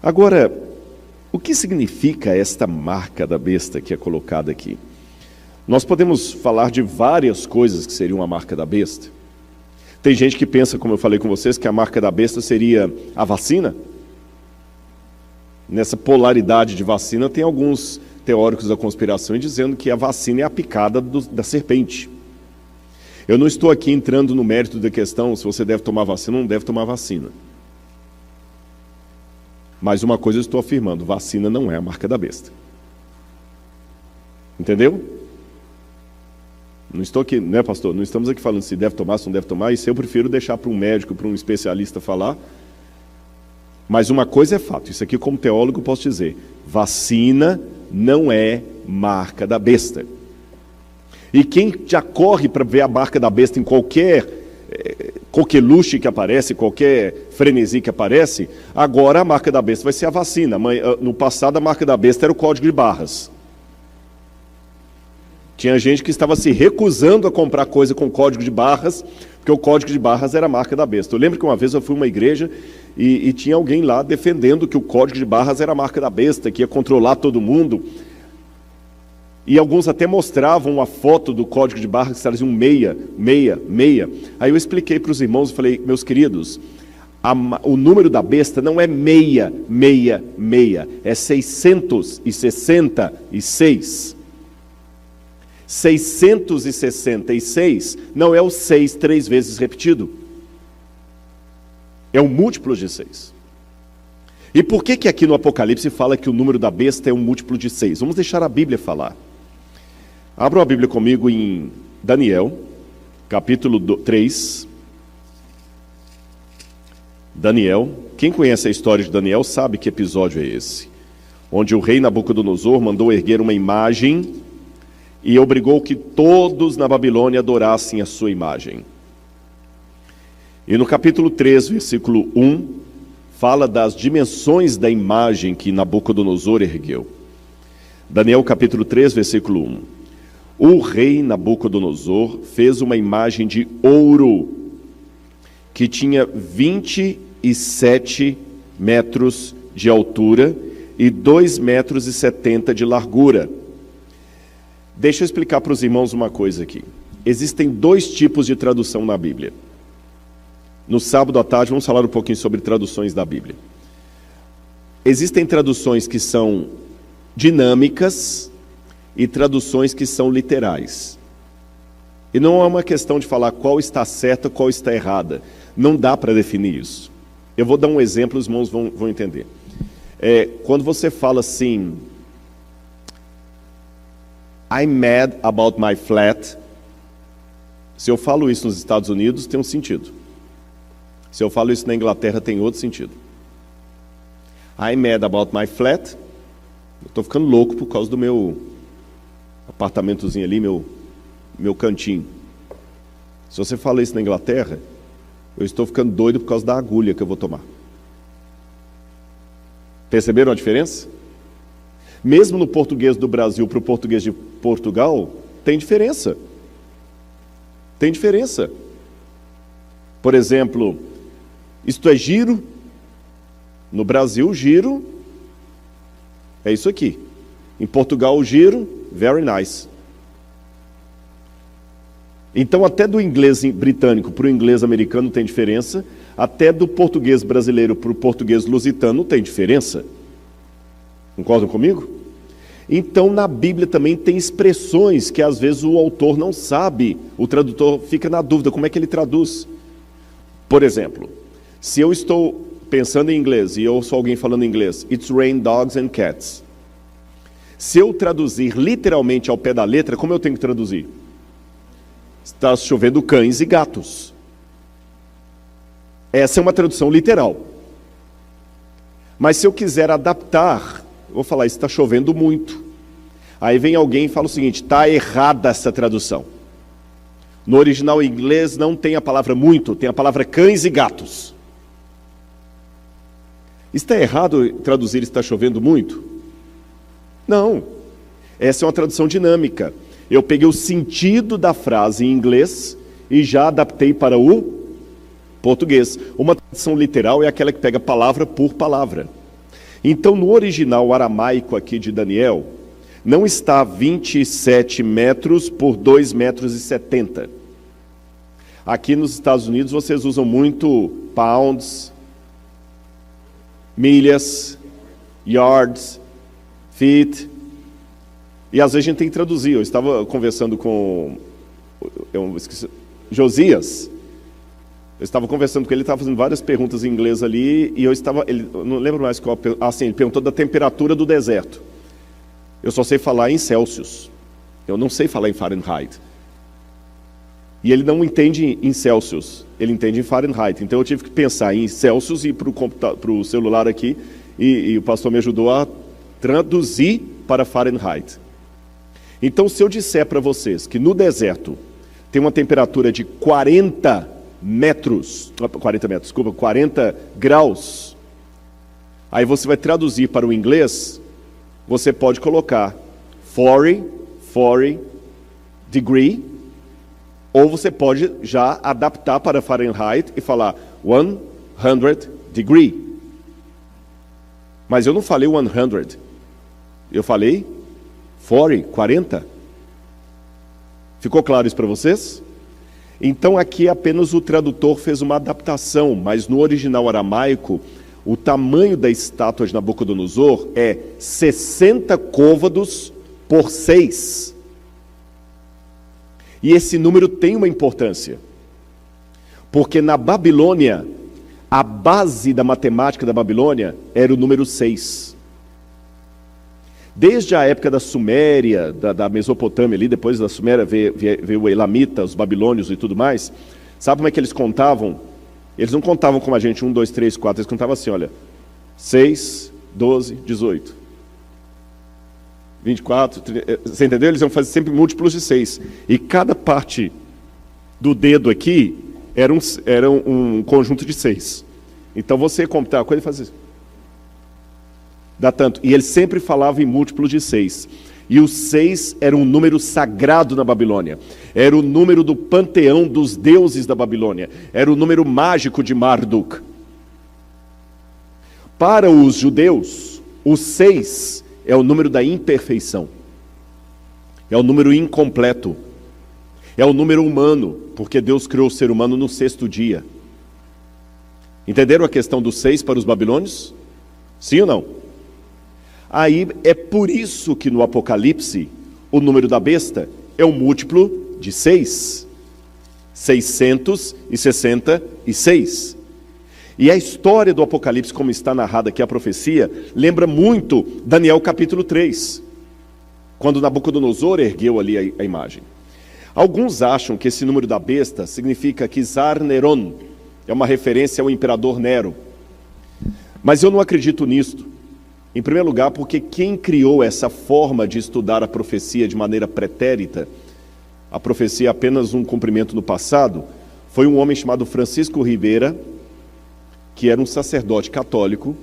Agora, o que significa esta marca da besta que é colocada aqui? Nós podemos falar de várias coisas que seriam a marca da besta. Tem gente que pensa, como eu falei com vocês, que a marca da besta seria a vacina. Nessa polaridade de vacina, tem alguns teóricos da conspiração dizendo que a vacina é a picada da serpente. Eu não estou aqui entrando no mérito da questão se você deve tomar vacina ou não deve tomar vacina. Mas uma coisa eu estou afirmando, vacina não é a marca da besta. Entendeu? Não estou aqui, né, pastor? Não estamos aqui falando se deve tomar, se não deve tomar. Isso eu prefiro deixar para um médico, para um especialista falar. Mas uma coisa é fato, isso aqui como teólogo eu posso dizer, vacina não é marca da besta. E quem já corre para ver a marca da besta em qualquer coqueluche que aparece, qualquer frenesi que aparece, agora a marca da besta vai ser a vacina. No passado a marca da besta era o código de barras. Tinha gente que estava se recusando a comprar coisa com código de barras, porque o código de barras era a marca da besta. Eu lembro que uma vez eu fui a uma igreja e tinha alguém lá defendendo que o código de barras era a marca da besta, que ia controlar todo mundo. E alguns até mostravam uma foto do código de barras que traziam 666. Aí eu expliquei para os irmãos e falei, meus queridos, o número da besta não é 666, é 666. 666 não é o 6 3 vezes repetido. É um múltiplo de 6. E por que aqui no Apocalipse fala que o número da besta é um múltiplo de 6? Vamos deixar a Bíblia falar. Abram a Bíblia comigo em Daniel, capítulo 3. Daniel, quem conhece a história de Daniel sabe que episódio é esse. Onde o rei Nabucodonosor mandou erguer uma imagem e obrigou que todos na Babilônia adorassem a sua imagem. E no capítulo 3, versículo 1, fala das dimensões da imagem que Nabucodonosor ergueu. Daniel capítulo 3, versículo 1. O rei Nabucodonosor fez uma imagem de ouro que tinha 27 metros de altura e 2,70 metros de largura. Deixa eu explicar para os irmãos uma coisa aqui. Existem dois tipos de tradução na Bíblia. No sábado à tarde vamos falar um pouquinho sobre traduções da Bíblia. Existem traduções que são dinâmicas e traduções que são literais. E não é uma questão de falar qual está certa, qual está errada. Não dá para definir isso. Eu vou dar um exemplo, os irmãos vão entender. Quando você fala assim, I'm mad about my flat. Se eu falo isso nos Estados Unidos, tem um sentido. Se eu falo isso na Inglaterra, tem outro sentido. I'm mad about my flat. Eu estou ficando louco por causa do meu apartamentozinho ali, meu cantinho. Se você fala isso na Inglaterra, eu estou ficando doido por causa da agulha que eu vou tomar. Perceberam a diferença? Mesmo no português do Brasil para o português de Portugal, tem diferença. Tem diferença. Por exemplo, isto é giro. No Brasil, giro é isso aqui. Em Portugal, giro, very nice. Então, até do inglês britânico para o inglês americano tem diferença. Até do português brasileiro para o português lusitano tem diferença. Concordam comigo? Então, na Bíblia também tem expressões que às vezes o autor não sabe, o tradutor fica na dúvida, como é que ele traduz? Por exemplo, se eu estou pensando em inglês e eu ouço alguém falando em inglês, It's rain dogs and cats. Se eu traduzir literalmente ao pé da letra, como eu tenho que traduzir? Está chovendo cães e gatos. Essa é uma tradução literal. Mas se eu quiser adaptar, eu vou falar, está chovendo muito. Aí vem alguém e fala o seguinte, está errada essa tradução. No original em inglês não tem a palavra muito, tem a palavra cães e gatos. Está errado traduzir está chovendo muito? Não. Essa é uma tradução dinâmica. Eu peguei o sentido da frase em inglês e já adaptei para o português. Uma tradução literal é aquela que pega palavra por palavra. Então, no original aramaico aqui de Daniel, não está 27 metros por 2,70 metros. Aqui nos Estados Unidos vocês usam muito pounds, milhas, yards, feet, e às vezes a gente tem que traduzir. Eu estava conversando com Josias, eu estava conversando com ele, ele estava fazendo várias perguntas em inglês ali, e eu não lembro mais qual, ele perguntou da temperatura do deserto. Eu só sei falar em Celsius, eu não sei falar em Fahrenheit. E ele não entende em Celsius, ele entende em Fahrenheit. Então eu tive que pensar em Celsius e para o celular aqui, e o pastor me ajudou a traduzir para Fahrenheit. Então, se eu disser para vocês que no deserto tem uma temperatura de 40 graus, aí você vai traduzir para o inglês, você pode colocar 40 degree, ou você pode já adaptar para Fahrenheit e falar 100 degree. Mas eu não falei 100, eu falei 40. Ficou claro isso para vocês? Então aqui apenas o tradutor fez uma adaptação, mas no original aramaico, o tamanho da estátua de Nabucodonosor é 60 côvados por 6. E esse número tem uma importância, porque na Babilônia, a base da matemática da Babilônia era o número 6. Desde a época da Suméria, da Mesopotâmia ali, depois da Suméria veio o Elamita, os babilônios e tudo mais. Sabe como é que eles contavam? Eles não contavam como a gente, 1, 2, 3, 4, eles contavam assim, olha, 6, 12, 18, 24, 30, você entendeu? Eles iam fazer sempre múltiplos de 6. E cada parte do dedo aqui era um conjunto de 6. Então você computava a coisa e fazia isso. Dá tanto. E ele sempre falava em múltiplo de 6. E o 6 era um número sagrado na Babilônia. Era o número do panteão dos deuses da Babilônia. Era o número mágico de Marduk. Para os judeus, o 6 é o número da imperfeição. É o número incompleto. É o número humano, porque Deus criou o ser humano no 6º dia. Entenderam a questão do 6 para os babilônios? Sim ou não? Aí é por isso que no Apocalipse, o número da besta é um múltiplo de 6. 666. E a história do Apocalipse, como está narrada aqui a profecia, lembra muito Daniel capítulo 3, quando Nabucodonosor ergueu ali a imagem. Alguns acham que esse número da besta significa que Tsar Neron é uma referência ao imperador Nero. Mas eu não acredito nisto. Em primeiro lugar, porque quem criou essa forma de estudar a profecia de maneira pretérita, a profecia é apenas um cumprimento no passado, foi um homem chamado Francisco Rivera, que era um sacerdote católico,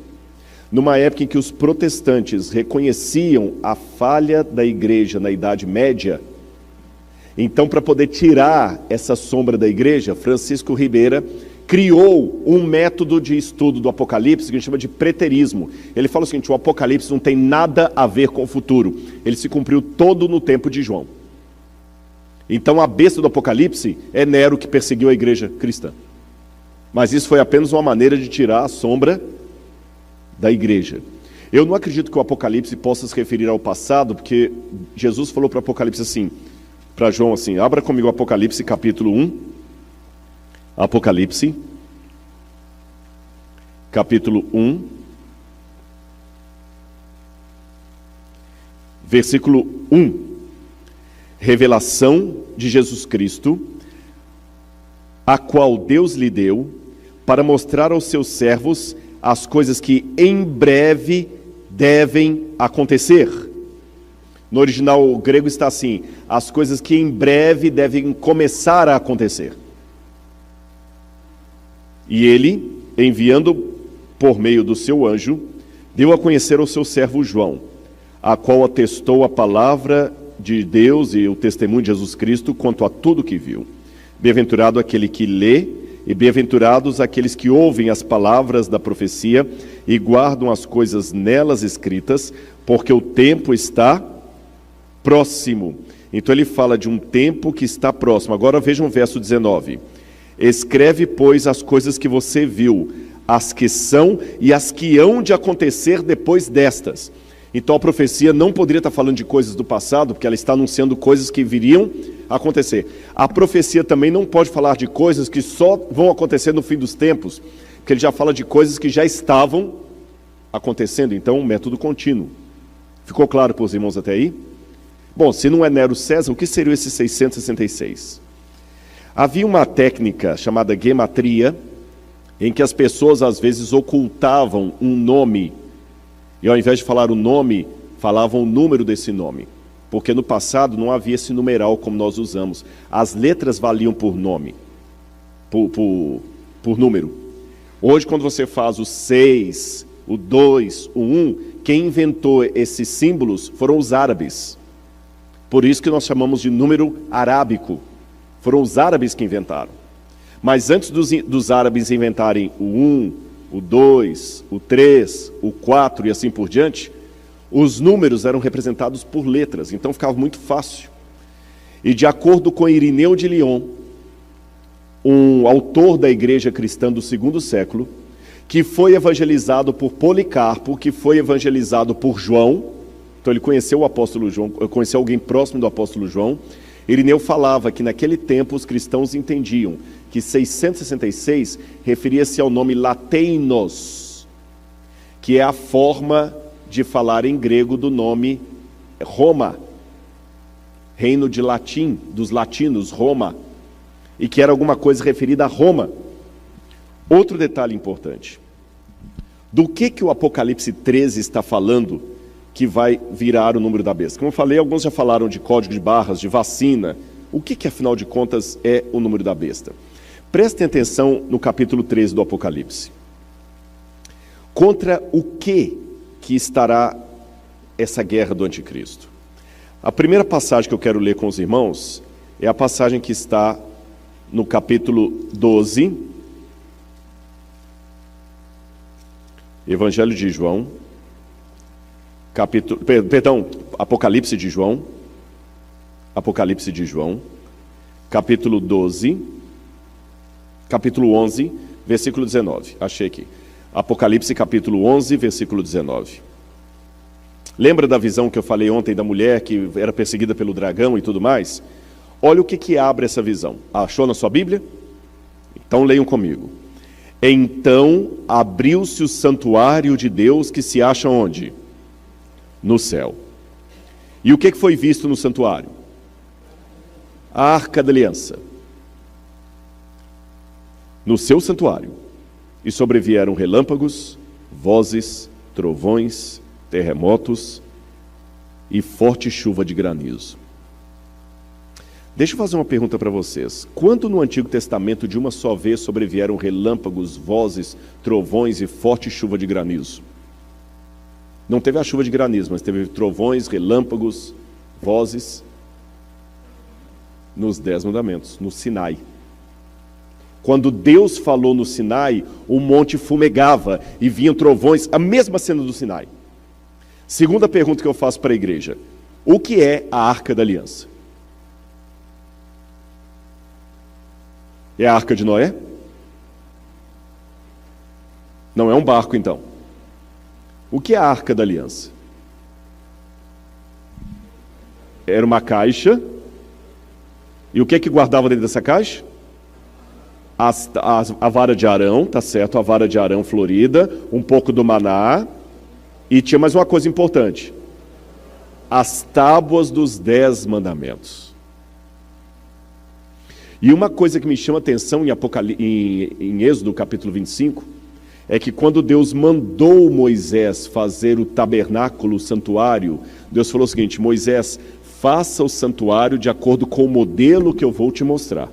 numa época em que os protestantes reconheciam a falha da igreja na Idade Média. Então, para poder tirar essa sombra da igreja, Francisco Rivera criou um método de estudo do Apocalipse que a gente chama de preterismo. Ele fala o seguinte: o Apocalipse não tem nada a ver com o futuro. Ele se cumpriu todo no tempo de João. Então a besta do Apocalipse é Nero, que perseguiu a igreja cristã. Mas isso foi apenas uma maneira de tirar a sombra da igreja. Eu não acredito que o Apocalipse possa se referir ao passado, porque Jesus falou para o Apocalipse assim, para João assim, abra comigo o Apocalipse capítulo 1. Apocalipse, capítulo 1, versículo 1. Revelação de Jesus Cristo, a qual Deus lhe deu, para mostrar aos seus servos as coisas que em breve devem acontecer. No original grego está assim, as coisas que em breve devem começar a acontecer. E ele, enviando por meio do seu anjo, deu a conhecer ao seu servo João, a qual atestou a palavra de Deus e o testemunho de Jesus Cristo quanto a tudo que viu. Bem-aventurado aquele que lê E bem-aventurados aqueles que ouvem as palavras da profecia e guardam as coisas nelas escritas, porque o tempo está próximo. Então ele fala de um tempo que está próximo. Agora vejam o verso 19. Escreve, pois, as coisas que você viu, as que são e as que hão de acontecer depois destas. Então a profecia não poderia estar falando de coisas do passado, porque ela está anunciando coisas que viriam a acontecer. A profecia também não pode falar de coisas que só vão acontecer no fim dos tempos, porque ele já fala de coisas que já estavam acontecendo. Então, um método contínuo. Ficou claro para os irmãos até aí? Bom, se não é Nero César, o que seriam esses 666? Havia uma técnica chamada gematria, em que as pessoas às vezes ocultavam um nome, e ao invés de falar o nome, falavam o número desse nome, porque no passado não havia esse numeral como nós usamos. As letras valiam por nome, por número. Hoje, quando você faz o 6, o 2, o 1, quem inventou esses símbolos foram os árabes. Por isso que nós chamamos de número arábico. Foram os árabes que inventaram. Mas antes dos árabes inventarem o 1, o 2, o 3, o 4 e assim por diante, os números eram representados por letras, então ficava muito fácil. E de acordo com Irineu de Lyon, um autor da igreja cristã do segundo século, que foi evangelizado por Policarpo, que foi evangelizado por João, então ele conheceu o apóstolo João, conheceu alguém próximo do apóstolo João. Irineu falava que naquele tempo os cristãos entendiam que 666 referia-se ao nome lateinos, que é a forma de falar em grego do nome Roma, reino de latim, dos latinos, Roma, e que era alguma coisa referida a Roma. Outro detalhe importante, do que o Apocalipse 13 está falando que vai virar o número da besta? Como eu falei, alguns já falaram de código de barras, de vacina. O que afinal de contas é o número da besta? Prestem atenção no capítulo 13 do Apocalipse. Contra o que estará essa guerra do anticristo? A primeira passagem que eu quero ler com os irmãos é a passagem que está no capítulo 12, Evangelho de João, Apocalipse de João, capítulo 12, capítulo 11, versículo 19. Achei aqui. Apocalipse, capítulo 11, versículo 19. Lembra da visão que eu falei ontem da mulher que era perseguida pelo dragão e tudo mais? Olha o que abre essa visão. Achou na sua Bíblia? Então leiam comigo. Então abriu-se o santuário de Deus que se acha onde? No céu. E o que foi visto no santuário? A Arca da Aliança. No seu santuário. E sobrevieram relâmpagos, vozes, trovões, terremotos e forte chuva de granizo. Deixa eu fazer uma pergunta para vocês. Quando no Antigo Testamento de uma só vez sobrevieram relâmpagos, vozes, trovões e forte chuva de granizo? Não teve a chuva de granizo, mas teve trovões, relâmpagos, vozes nos 10 mandamentos, no Sinai. Quando Deus falou no Sinai, o monte fumegava e vinham trovões, a mesma cena do Sinai. Segunda pergunta que eu faço para a igreja: o que é a Arca da Aliança? É a Arca de Noé? Não é um barco, então. O que é a Arca da Aliança? Era uma caixa. E o que guardava dentro dessa caixa? A vara de Arão, tá certo? A vara de Arão florida, um pouco do maná. E tinha mais uma coisa importante: as tábuas dos 10 mandamentos. E uma coisa que me chama a atenção em Êxodo capítulo 25, é que quando Deus mandou Moisés fazer o tabernáculo, o santuário, Deus falou o seguinte: Moisés, faça o santuário de acordo com o modelo que eu vou te mostrar.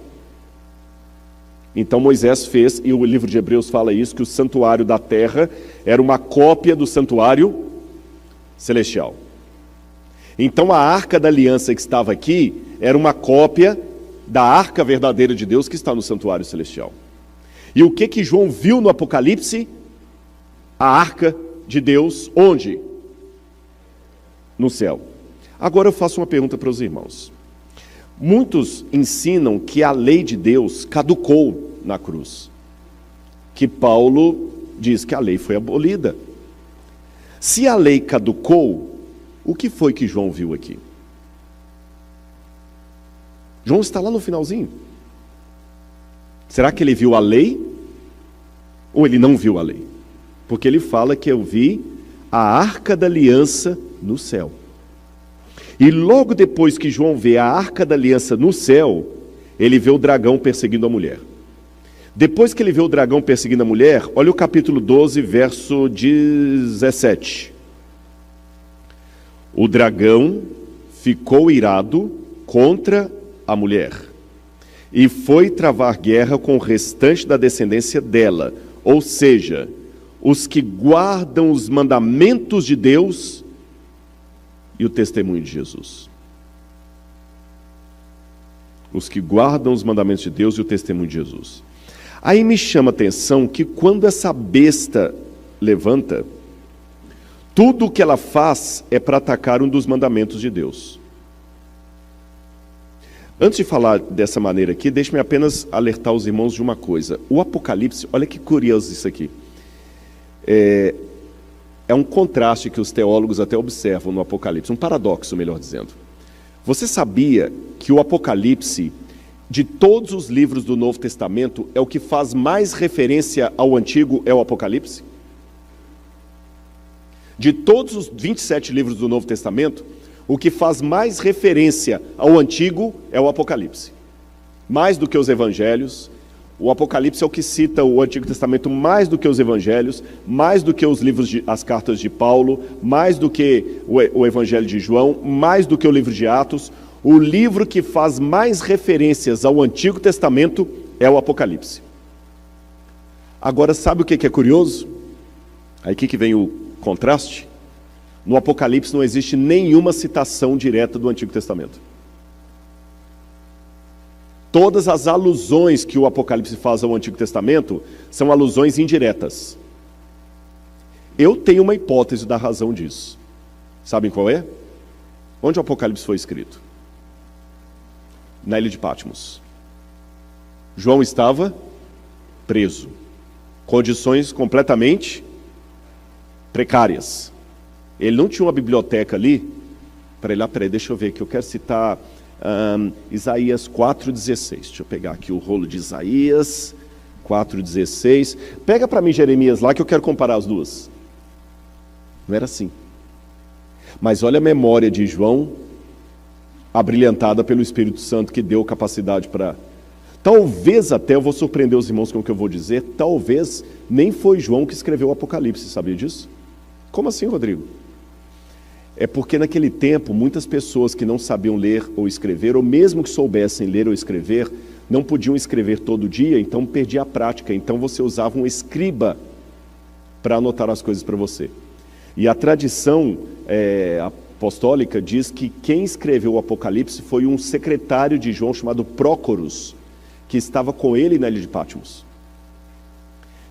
Então Moisés fez, e o livro de Hebreus fala isso, que o santuário da terra era uma cópia do santuário celestial. Então a Arca da Aliança que estava aqui era uma cópia da Arca verdadeira de Deus que está no santuário celestial. E o que João viu no Apocalipse? A arca de Deus, onde? No céu. Agora eu faço uma pergunta para os irmãos. Muitos ensinam que a lei de Deus caducou na cruz. Que Paulo diz que a lei foi abolida. Se a lei caducou, o que foi que João viu aqui? João está lá no finalzinho. Será que ele viu a lei? Ou ele não viu a lei? Porque ele fala que eu vi a arca da aliança no céu. E logo depois que João vê a arca da aliança no céu, ele vê o dragão perseguindo a mulher. Depois que ele vê o dragão perseguindo a mulher, olha o capítulo 12, verso 17. O dragão ficou irado contra a mulher e foi travar guerra com o restante da descendência dela, ou seja, os que guardam os mandamentos de Deus e o testemunho de Jesus. Os que guardam os mandamentos de Deus e o testemunho de Jesus. Aí me chama a atenção que quando essa besta levanta, tudo o que ela faz é para atacar um dos mandamentos de Deus. Antes de falar dessa maneira aqui, deixe-me apenas alertar os irmãos de uma coisa. O Apocalipse, olha que curioso isso aqui. É um contraste que os teólogos até observam no Apocalipse, um paradoxo, melhor dizendo. Você sabia que o Apocalipse, de todos os livros do Novo Testamento, é o que faz mais referência ao Antigo, é o Apocalipse? De todos os 27 livros do Novo Testamento, o que faz mais referência ao Antigo é o Apocalipse. Mais do que os Evangelhos, o Apocalipse é o que cita o Antigo Testamento mais do que os Evangelhos, mais do que os livros, as cartas de Paulo, mais do que o Evangelho de João, mais do que o livro de Atos. O livro que faz mais referências ao Antigo Testamento é o Apocalipse. Agora, sabe o que é curioso? Aí que vem o contraste. No Apocalipse não existe nenhuma citação direta do Antigo Testamento. Todas as alusões que o Apocalipse faz ao Antigo Testamento são alusões indiretas. Eu tenho uma hipótese da razão disso. Sabem qual é? Onde o Apocalipse foi escrito? Na ilha de Patmos. João estava preso. Condições completamente precárias. Ele não tinha uma biblioteca ali para ir lá, peraí, deixa eu ver aqui, eu quero citar Isaías 4,16. Deixa eu pegar aqui o rolo de Isaías 4,16. Pega para mim Jeremias lá que eu quero comparar as duas. Não era assim. Mas olha a memória de João, abrilhantada pelo Espírito Santo, que deu capacidade para... Talvez até, eu vou surpreender os irmãos com o que eu vou dizer, talvez nem foi João que escreveu o Apocalipse, sabia disso? Como assim, Rodrigo? É porque naquele tempo, muitas pessoas que não sabiam ler ou escrever, ou mesmo que soubessem ler ou escrever, não podiam escrever todo dia, então perdia a prática. Então você usava um escriba para anotar as coisas para você. E a tradição apostólica diz que quem escreveu o Apocalipse foi um secretário de João chamado Prócoros, que estava com ele na ilha de Patmos.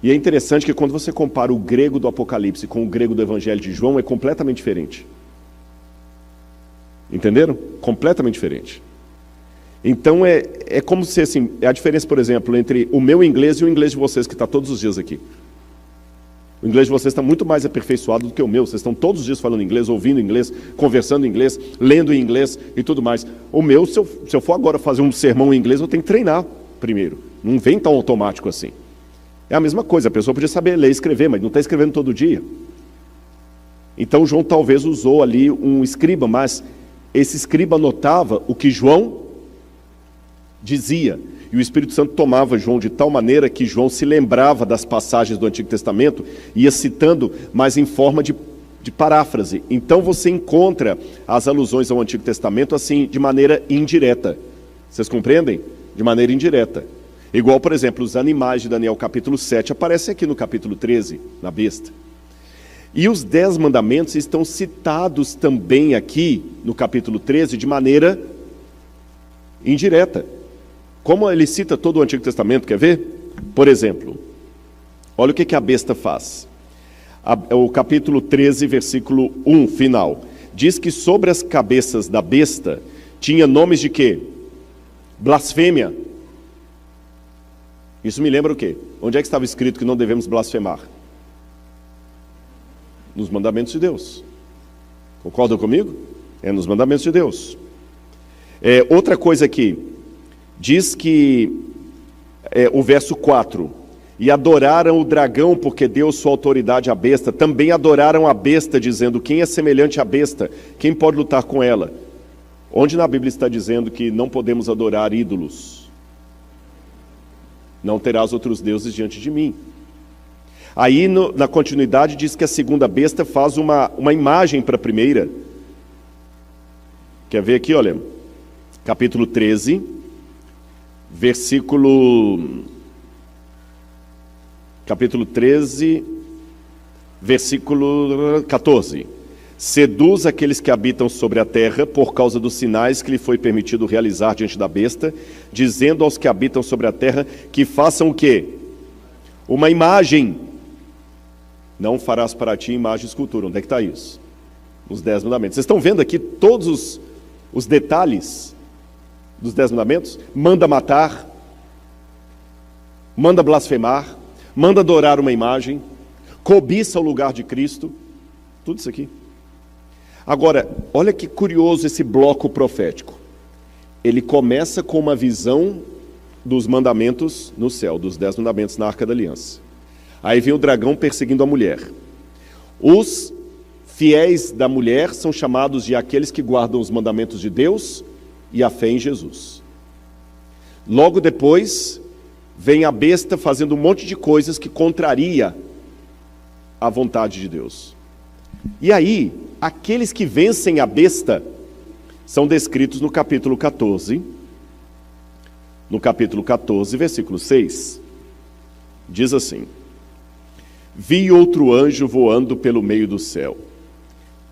E é interessante que quando você compara o grego do Apocalipse com o grego do Evangelho de João, é completamente diferente. Entenderam? Completamente diferente. Então é como se assim, é a diferença, por exemplo, entre o meu inglês e o inglês de vocês, que está todos os dias aqui. O inglês de vocês está muito mais aperfeiçoado do que o meu. Vocês estão todos os dias falando inglês, ouvindo inglês, conversando em inglês, lendo em inglês e tudo mais. O meu, se eu for agora fazer um sermão em inglês, eu tenho que treinar primeiro. Não vem tão automático assim. É a mesma coisa, a pessoa podia saber ler e escrever, mas não está escrevendo todo dia. Então João talvez usou ali um escriba, mas esse escriba anotava o que João dizia. E o Espírito Santo tomava João de tal maneira que João se lembrava das passagens do Antigo Testamento e ia citando, mas em forma de paráfrase. Então você encontra as alusões ao Antigo Testamento assim, de maneira indireta. Vocês compreendem? De maneira indireta. Igual, por exemplo, os animais de Daniel capítulo 7 aparecem aqui no capítulo 13, na besta. E os 10 mandamentos estão citados também aqui no capítulo 13 de maneira indireta. Como ele cita todo o Antigo Testamento, quer ver? Por exemplo, olha o que a besta faz. O capítulo 13, versículo 1, final. Diz que sobre as cabeças da besta tinha nomes de quê? Blasfêmia. Isso me lembra o quê? Onde é que estava escrito que não devemos blasfemar? Nos mandamentos de Deus. Concordam comigo? É nos mandamentos de Deus. Outra coisa aqui, diz que, o verso 4, e adoraram o dragão porque deu sua autoridade à besta, também adoraram a besta, dizendo, quem é semelhante à besta? Quem pode lutar com ela? Onde na Bíblia está dizendo que não podemos adorar ídolos? Não terás outros deuses diante de mim. Aí, na continuidade, diz que a segunda besta faz uma imagem para a primeira. Quer ver aqui, olha, capítulo 13, capítulo 13, versículo 14. Seduz aqueles que habitam sobre a terra por causa dos sinais que lhe foi permitido realizar diante da besta, dizendo aos que habitam sobre a terra que façam o quê? Uma imagem. Não farás para ti imagem e escultura. Onde é que está isso? Os 10 mandamentos. Vocês estão vendo aqui todos os detalhes dos 10 mandamentos? Manda matar, manda blasfemar, manda adorar uma imagem, cobiça o lugar de Cristo, tudo isso aqui. Agora, olha que curioso esse bloco profético. Ele começa com uma visão dos mandamentos no céu, dos 10 mandamentos na Arca da Aliança. Aí vem o dragão perseguindo a mulher. Os fiéis da mulher são chamados de aqueles que guardam os mandamentos de Deus e a fé em Jesus. Logo depois, vem a besta fazendo um monte de coisas que contraria a vontade de Deus. E aí, aqueles que vencem a besta são descritos no capítulo 14. No capítulo 14, versículo 6, diz assim: vi outro anjo voando pelo meio do céu,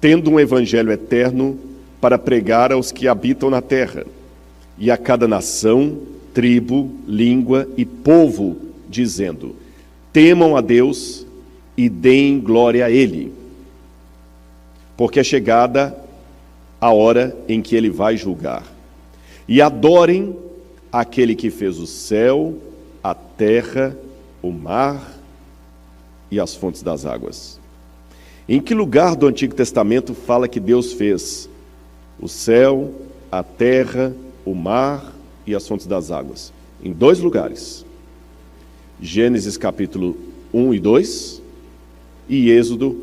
tendo um evangelho eterno para pregar aos que habitam na terra, e a cada nação, tribo, língua e povo, dizendo: temam a Deus e deem glória a Ele, porque é chegada a hora em que Ele vai julgar. E adorem aquele que fez o céu, a terra, o mar e as fontes das águas. Em que lugar do Antigo Testamento fala que Deus fez o céu, a terra, o mar e as fontes das águas? Em 2 lugares. Gênesis capítulo 1 e 2 e Êxodo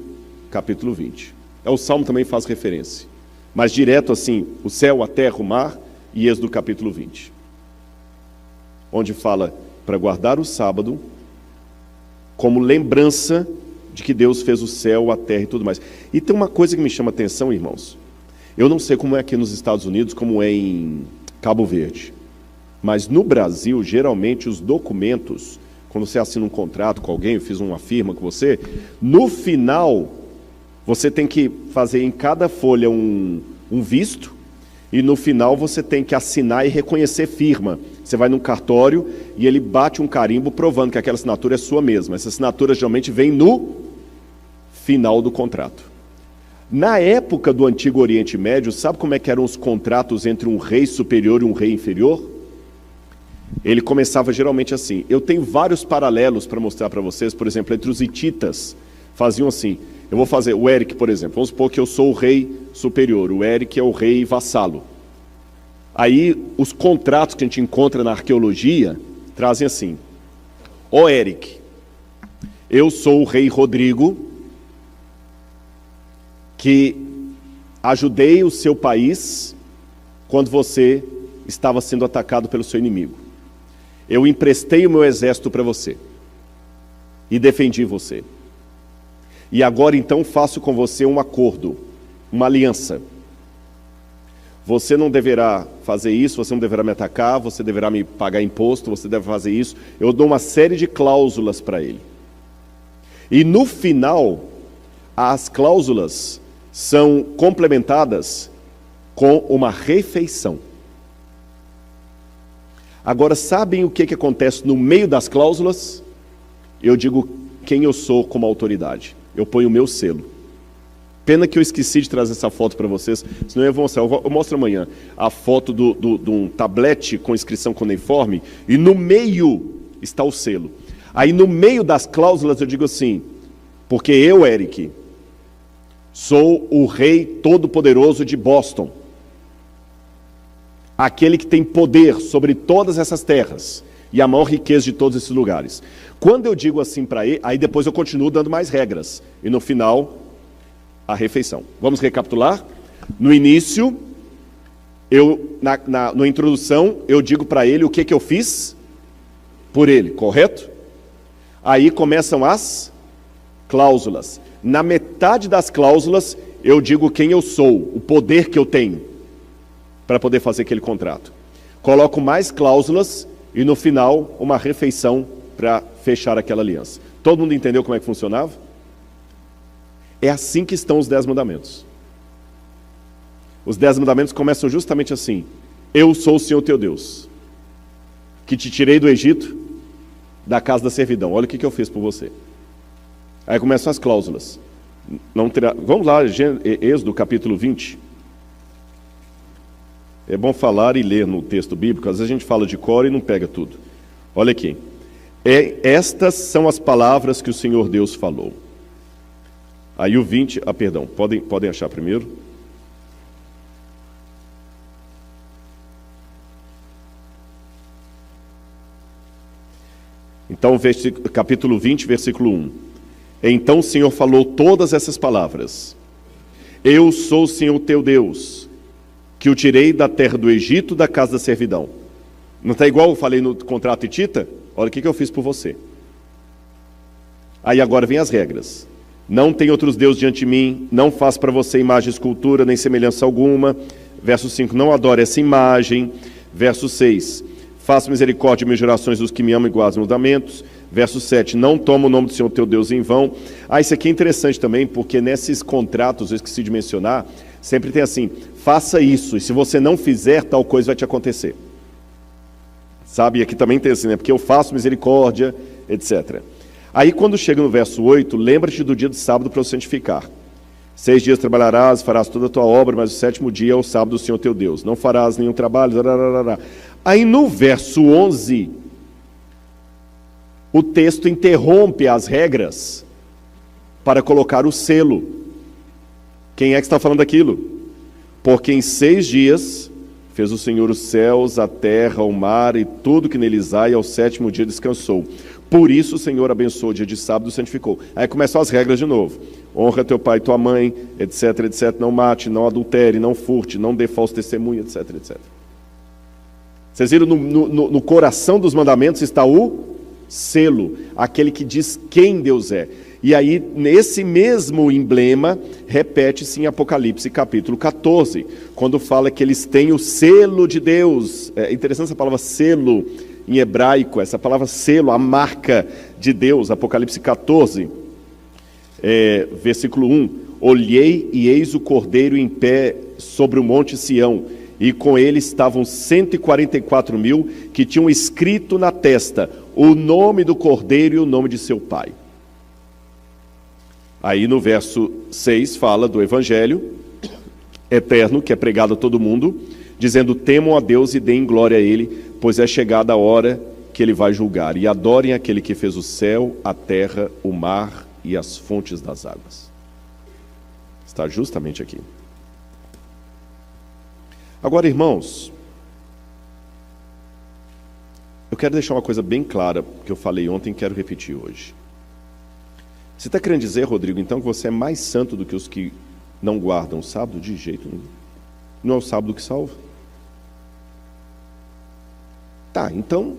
capítulo 20. O Salmo também faz referência, mas direto assim, o céu, a terra, o mar e Êxodo capítulo 20. Onde fala para guardar o sábado como lembrança de que Deus fez o céu, a terra e tudo mais. E tem uma coisa que me chama a atenção, irmãos. Eu não sei como é aqui nos Estados Unidos, como é em Cabo Verde. Mas no Brasil, geralmente, os documentos, quando você assina um contrato com alguém, eu fiz uma firma com você, no final, você tem que fazer em cada folha um visto, e no final você tem que assinar e reconhecer firma. Você vai num cartório e ele bate um carimbo provando que aquela assinatura é sua mesma. Essa assinatura geralmente vem no final do contrato. Na época do Antigo Oriente Médio, sabe como é que eram os contratos entre um rei superior e um rei inferior? Ele começava geralmente assim. Eu tenho vários paralelos para mostrar para vocês. Por exemplo, entre os hititas, faziam assim. Eu vou fazer, o Eric, por exemplo, vamos supor que eu sou o rei superior, o Eric é o rei vassalo. Aí, os contratos que a gente encontra na arqueologia, trazem assim: ó Eric, eu sou o rei Rodrigo, que ajudei o seu país quando você estava sendo atacado pelo seu inimigo. Eu emprestei o meu exército para você e defendi você. E agora então faço com você um acordo, uma aliança. Você não deverá fazer isso, você não deverá me atacar, você deverá me pagar imposto, você deve fazer isso. Eu dou uma série de cláusulas para ele. E no final, as cláusulas são complementadas com uma refeição. Agora, sabem o que acontece no meio das cláusulas? Eu digo quem eu sou como autoridade. Eu ponho o meu selo. Pena que eu esqueci de trazer essa foto para vocês, senão eu vou mostrar. Eu mostro amanhã a foto de um tablete com inscrição cuneiforme, e no meio está o selo. Aí no meio das cláusulas eu digo assim, porque eu, Eric, sou o rei todo-poderoso de Boston. Aquele que tem poder sobre todas essas terras e a maior riqueza de todos esses lugares. Quando eu digo assim para ele, aí depois eu continuo dando mais regras. E no final, a refeição. Vamos recapitular? No início, na introdução, eu digo para ele o que eu fiz por ele, correto? Aí começam as cláusulas. Na metade das cláusulas, eu digo quem eu sou, o poder que eu tenho para poder fazer aquele contrato. Coloco mais cláusulas e no final uma refeição para fechar aquela aliança. Todo mundo entendeu como é que funcionava? É assim que estão os 10 mandamentos. Os 10 mandamentos começam justamente assim: eu sou o Senhor teu Deus, que te tirei do Egito, da casa da servidão. Olha o que eu fiz por você. Aí começam as cláusulas. Vamos lá, Êxodo capítulo 20. É bom falar e ler no texto bíblico, às vezes a gente fala de cor e não pega tudo. Olha aqui. Estas são as palavras que o Senhor Deus falou. Aí o 20, perdão, podem achar primeiro. Então, capítulo 20, versículo 1. Então o Senhor falou todas essas palavras. Eu sou o Senhor teu Deus, que o tirei da terra do Egito, da casa da servidão. Não está igual eu falei no contrato hitita? Olha o que eu fiz por você. Aí agora vem as regras. Não tem outros deuses diante de mim, não faça para você imagem, escultura, nem semelhança alguma. Verso 5, não adore essa imagem. Verso 6, faça misericórdia e minhas gerações dos que me amam e guardam os mandamentos. Verso 7, não toma o nome do Senhor teu Deus em vão. Isso aqui é interessante também, porque nesses contratos, eu esqueci de mencionar, sempre tem assim, faça isso, e se você não fizer, tal coisa vai te acontecer. Sabe, e aqui também tem assim, né? Porque eu faço misericórdia, etc. Aí quando chega no verso 8, lembra-te do dia do sábado para o santificar. 6 dias trabalharás, farás toda a tua obra, mas o 7º dia é o sábado do Senhor teu Deus. Não farás nenhum trabalho. Aí no verso 11, o texto interrompe as regras para colocar o selo. Quem é que está falando aquilo? Porque em 6 dias fez o Senhor os céus, a terra, o mar e tudo que neles há, e ao 7º dia descansou. Por isso o Senhor abençoou o dia de sábado e santificou. Aí começam as regras de novo. Honra teu pai e tua mãe, etc, etc. Não mate, não adultere, não furte, não dê falso testemunho, etc, etc. Vocês viram, no coração dos mandamentos está o selo, aquele que diz quem Deus é. E aí, nesse mesmo emblema, repete-se em Apocalipse capítulo 14, quando fala que eles têm o selo de Deus. É interessante essa palavra selo em hebraico, essa palavra selo, a marca de Deus. Apocalipse 14, versículo 1. Olhei e eis o Cordeiro em pé sobre o monte Sião, e com ele estavam 144.000 que tinham escrito na testa o nome do Cordeiro e o nome de seu pai. Aí no verso 6 fala do Evangelho eterno, que é pregado a todo mundo, dizendo, temam a Deus e deem glória a Ele, pois é chegada a hora que Ele vai julgar, e adorem aquele que fez o céu, a terra, o mar e as fontes das águas. Está justamente aqui. Agora, irmãos, eu quero deixar uma coisa bem clara, que eu falei ontem e quero repetir hoje. Você está querendo dizer, Rodrigo, então, que você é mais santo do que os que não guardam o sábado? De jeito nenhum. Não é o sábado que salva? Tá, então,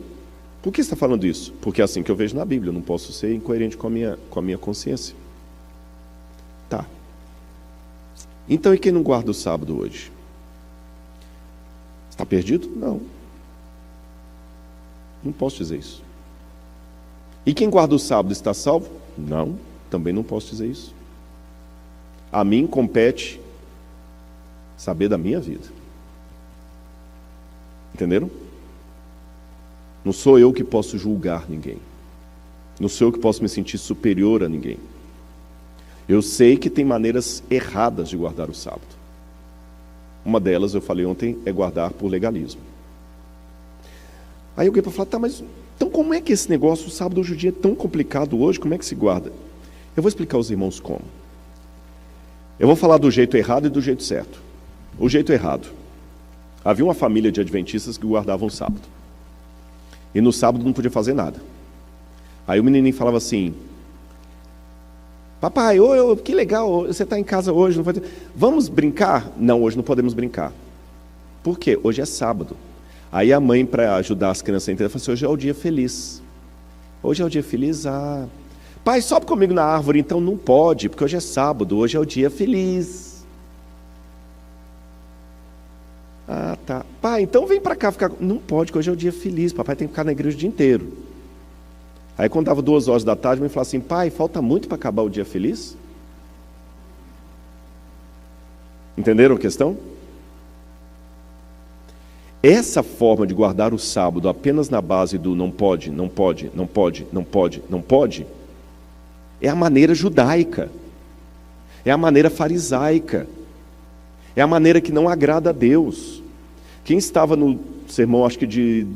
por que você está falando isso? Porque é assim que eu vejo na Bíblia, eu não posso ser incoerente com a minha consciência. Tá. Então, e quem não guarda o sábado hoje? Está perdido? Não. Não posso dizer isso. E quem guarda o sábado está salvo? Não, também não posso dizer isso. A mim compete saber da minha vida. Entenderam? Não sou eu que posso julgar ninguém. Não sou eu que posso me sentir superior a ninguém. Eu sei que tem maneiras erradas de guardar o sábado. Uma delas, eu falei ontem, é guardar por legalismo. Aí alguém pode falar, tá, mas então como é que esse negócio, o sábado hoje em dia é tão complicado hoje, como é que se guarda? Eu vou explicar aos irmãos como. Eu vou falar do jeito errado e do jeito certo. O jeito errado. Havia uma família de adventistas que guardavam o sábado. E no sábado não podia fazer nada. Aí o menininho falava assim, papai, que legal, você está em casa hoje, não vai ter... Vamos brincar? Não, hoje não podemos brincar. Por quê? Hoje é sábado. Aí a mãe, para ajudar as crianças a entender, falou assim, hoje é o dia feliz. Hoje é o dia feliz, Pai, sobe comigo na árvore, então não pode, porque hoje é sábado, hoje é o dia feliz. Ah, tá. Pai, então vem para cá ficar... Não pode, porque hoje é o dia feliz, papai tem que ficar na igreja o dia inteiro. Aí quando dava 2 horas da tarde, me falava assim, pai, falta muito para acabar o dia feliz? Entenderam a questão? Essa forma de guardar o sábado apenas na base do não pode, não pode, não pode, não pode, não pode, é a maneira judaica, é a maneira farisaica, é a maneira que não agrada a Deus. Quem estava no sermão, acho que de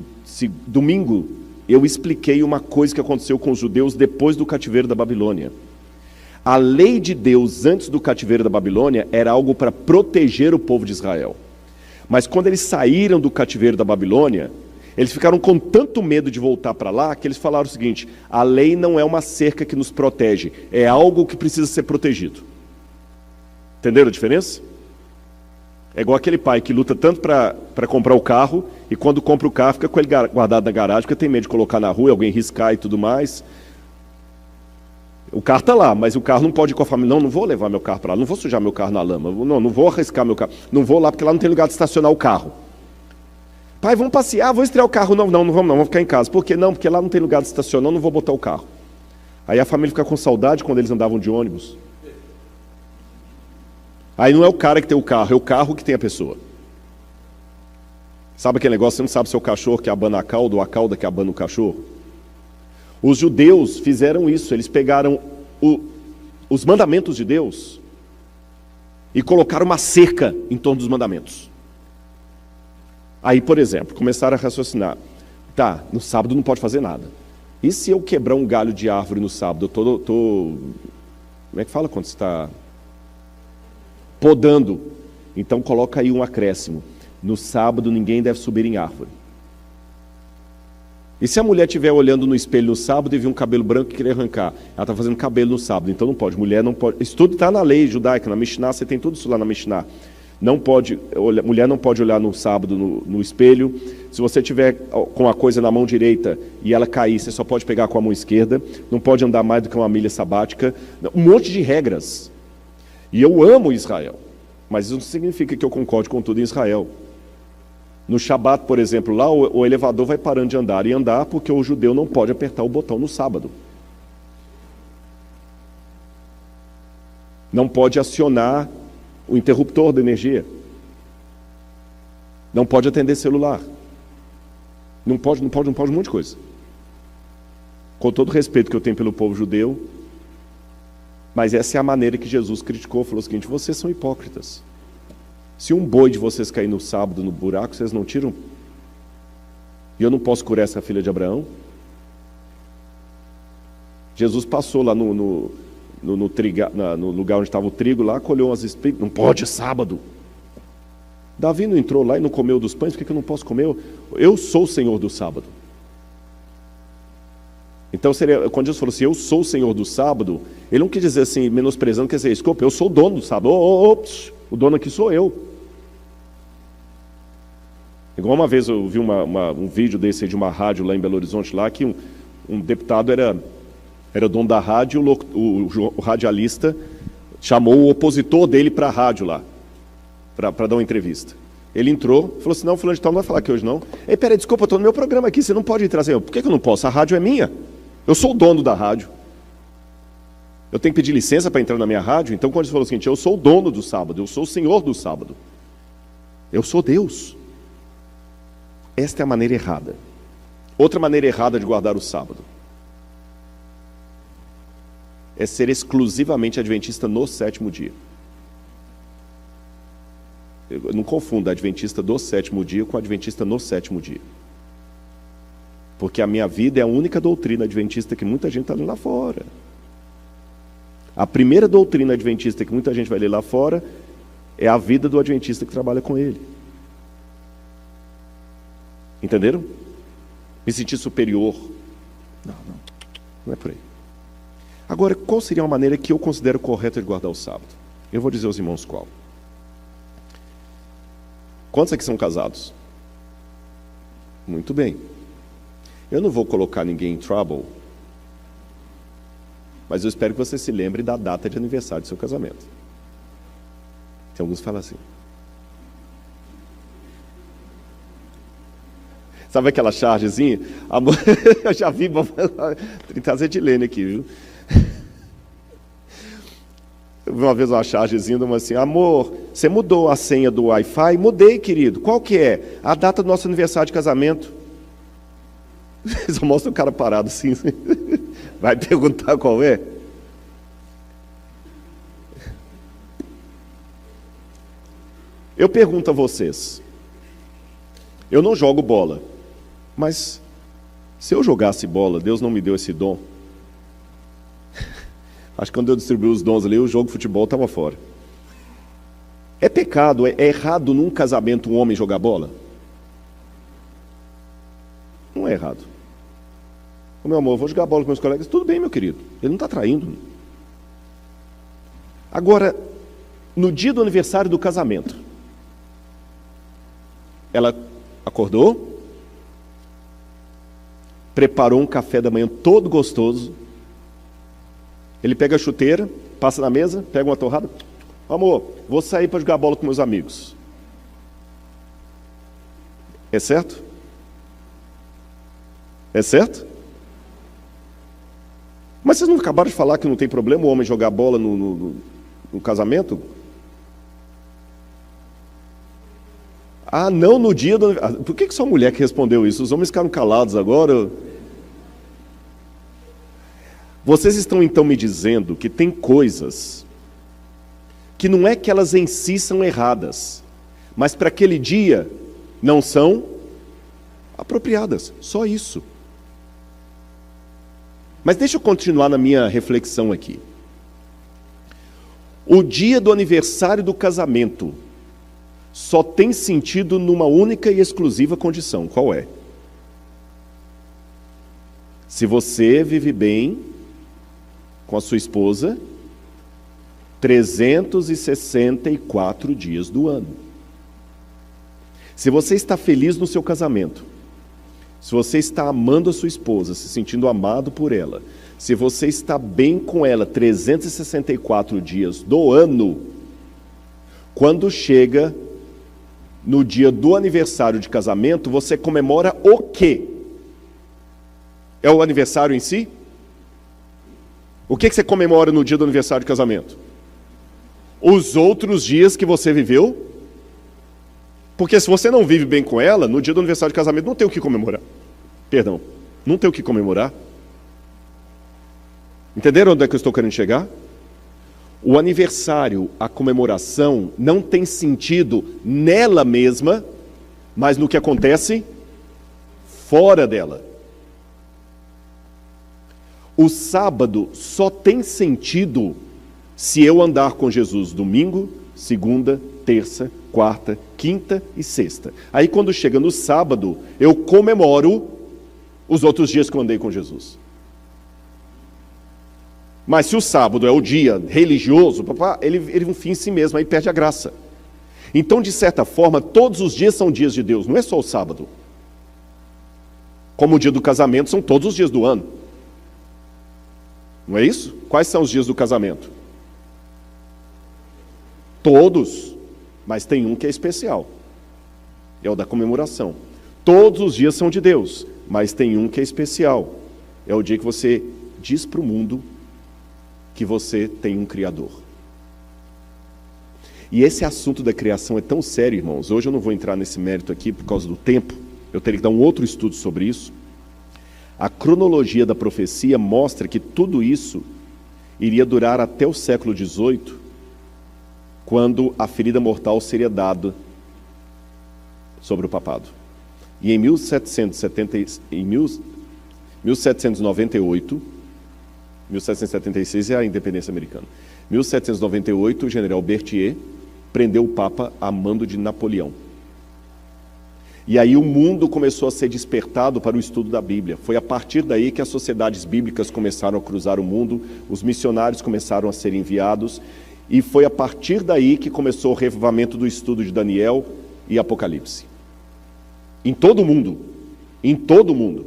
domingo, eu expliquei uma coisa que aconteceu com os judeus depois do cativeiro da Babilônia. A lei de Deus antes do cativeiro da Babilônia era algo para proteger o povo de Israel. Mas quando eles saíram do cativeiro da Babilônia, eles ficaram com tanto medo de voltar para lá, que eles falaram o seguinte, a lei não é uma cerca que nos protege, é algo que precisa ser protegido. Entenderam a diferença? É igual aquele pai que luta tanto para comprar o carro, e quando compra o carro fica com ele guardado na garagem, porque tem medo de colocar na rua, alguém riscar e tudo mais. O carro está lá, mas o carro não pode ir com a família. Não vou levar meu carro para lá, não vou sujar meu carro na lama, não vou arriscar meu carro, não vou lá porque lá não tem lugar de estacionar o carro. Pai, vamos passear, vou estrear o carro. Não vamos ficar em casa. Por que não? Porque lá não tem lugar de estacionar, não vou botar o carro. Aí a família fica com saudade quando eles andavam de ônibus. Aí não é o cara que tem o carro, é o carro que tem a pessoa. Sabe aquele negócio, você não sabe se é o cachorro que abana a cauda ou a cauda que abana o cachorro? Os judeus fizeram isso, eles pegaram os mandamentos de Deus e colocaram uma cerca em torno dos mandamentos. Aí, por exemplo, começaram a raciocinar, tá, no sábado não pode fazer nada. E se eu quebrar um galho de árvore no sábado, eu tô como é que fala quando você está podando? Então coloca aí um acréscimo. No sábado ninguém deve subir em árvore. E se a mulher estiver olhando no espelho no sábado e vir um cabelo branco e querer arrancar? Ela está fazendo cabelo no sábado, então não pode. Mulher não pode. Isso tudo está na lei judaica, na Mishnah, você tem tudo isso lá na Mishnah. Não pode, mulher não pode olhar no sábado no espelho. Se você tiver com a coisa na mão direita e ela cair, você só pode pegar com a mão esquerda. Não pode andar mais do que uma milha sabática. Um monte de regras. E eu amo Israel, mas isso não significa que eu concorde com tudo em Israel. No Shabat, por exemplo, lá o elevador vai parando de andar e andar porque o judeu não pode apertar o botão no sábado. Não pode acionar o interruptor da energia. Não pode atender celular. Não pode um monte de coisa. Com todo o respeito que eu tenho pelo povo judeu, mas essa é a maneira que Jesus criticou, falou o seguinte, vocês são hipócritas. Se um boi de vocês cair no sábado no buraco, vocês não tiram? E eu não posso curar essa filha de Abraão? Jesus passou lá no lugar onde estava o trigo, lá, colheu umas espigas. Não pode, é sábado. Davi não entrou lá e não comeu dos pães, por que eu não posso comer? Eu sou o Senhor do sábado. Então, quando Jesus falou assim, eu sou o Senhor do sábado, ele não quis dizer assim, menosprezando, quer dizer, desculpa, eu sou o dono do sábado. O dono aqui sou eu. Igual uma vez eu vi um vídeo desse aí de uma rádio lá em Belo Horizonte, lá que um deputado era dono da rádio, o radialista chamou o opositor dele para a rádio lá, para dar uma entrevista. Ele entrou, falou assim, não, fulano de tal não vai falar aqui hoje não. Ei, peraí, desculpa, eu estou no meu programa aqui, você não pode trazer. Por que eu não posso? A rádio é minha. Eu sou o dono da rádio. Eu tenho que pedir licença para entrar na minha rádio? Então quando ele falou o seguinte, eu sou o dono do sábado, eu sou o Senhor do sábado. Eu sou Deus. Esta é a maneira errada. Outra maneira errada de guardar o sábado é ser exclusivamente adventista no sétimo dia. Eu não confunda adventista do sétimo dia com adventista no sétimo dia. Porque a minha vida é a única doutrina adventista que muita gente está lendo lá fora. A primeira doutrina adventista que muita gente vai ler lá fora é a vida do adventista que trabalha com ele. Entenderam? Me sentir superior. Não é por aí. Agora, qual seria uma maneira que eu considero correta de guardar o sábado? Eu vou dizer aos irmãos qual. Quantos aqui são casados? Muito bem. Eu não vou colocar ninguém em trouble, mas eu espero que você se lembre da data de aniversário do seu casamento. Tem alguns que falam assim. Sabe aquela chargezinha? Amor, eu já vi, tem que trazer de Lene aqui, viu? Eu vi uma vez uma chargezinha, uma assim, amor, você mudou a senha do Wi-Fi? Mudei, querido. Qual que é? A data do nosso aniversário de casamento. Só mostra o cara parado assim. Vai perguntar qual é? Eu pergunto a vocês. Eu não jogo bola. Mas se eu jogasse bola, Deus não me deu esse dom. Acho que quando eu distribuí os dons ali, o jogo de futebol estava fora. É pecado, é errado num casamento um homem jogar bola? Não é errado. Ô, meu amor, eu vou jogar bola com meus colegas. Tudo bem, meu querido. Ele não está traindo. Agora, no dia do aniversário do casamento, ela acordou, preparou um café da manhã todo gostoso. Ele pega a chuteira, passa na mesa, pega uma torrada. Amor, vou sair para jogar bola com meus amigos. É certo? É certo? Mas vocês não acabaram de falar que não tem problema o homem jogar bola no casamento? Ah, não, no dia do... Por que só a mulher que respondeu isso? Os homens ficaram calados agora. Vocês estão então me dizendo que tem coisas que não é que elas em si são erradas, mas para aquele dia não são apropriadas. Só isso. Mas deixa eu continuar na minha reflexão aqui. O dia do aniversário do casamento só tem sentido numa única e exclusiva condição. Qual é? Se você vive bem com a sua esposa 364 dias do ano. Se você está feliz no seu casamento, se você está amando a sua esposa, se sentindo amado por ela, se você está bem com ela 364 dias do ano, quando chega no dia do aniversário de casamento, você comemora o quê? É o aniversário em si? O que você comemora no dia do aniversário de casamento? Os outros dias que você viveu? Porque se você não vive bem com ela, no dia do aniversário de casamento não tem o que comemorar. Perdão, não tem o que comemorar. Entenderam onde é que eu estou querendo chegar? O aniversário, a comemoração, não tem sentido nela mesma, mas no que acontece fora dela. O sábado só tem sentido se eu andar com Jesus domingo, segunda, terça, quarta, quinta e sexta. Aí quando chega no sábado, eu comemoro os outros dias que eu andei com Jesus. Mas se o sábado é o dia religioso, ele é um fim em si mesmo, aí perde a graça. Então, de certa forma, todos os dias são dias de Deus, não é só o sábado. Como o dia do casamento, são todos os dias do ano. Não é isso? Quais são os dias do casamento? Todos, mas tem um que é especial. É o da comemoração. Todos os dias são de Deus, mas tem um que é especial. É o dia que você diz para o mundo que você tem um Criador. E esse assunto da criação é tão sério, irmãos. Hoje eu não vou entrar nesse mérito aqui por causa do tempo. Eu teria que dar um outro estudo sobre isso. A cronologia da profecia mostra que tudo isso iria durar até o século XVIII, quando a ferida mortal seria dada sobre o papado. E em 1798, 1776 é a independência americana. 1798, o general Berthier prendeu o Papa a mando de Napoleão. E aí o mundo começou a ser despertado para o estudo da Bíblia. Foi a partir daí que as sociedades bíblicas começaram a cruzar o mundo, os missionários começaram a ser enviados, e foi a partir daí que começou o revivamento do estudo de Daniel e Apocalipse. Em todo o mundo. Em todo o mundo.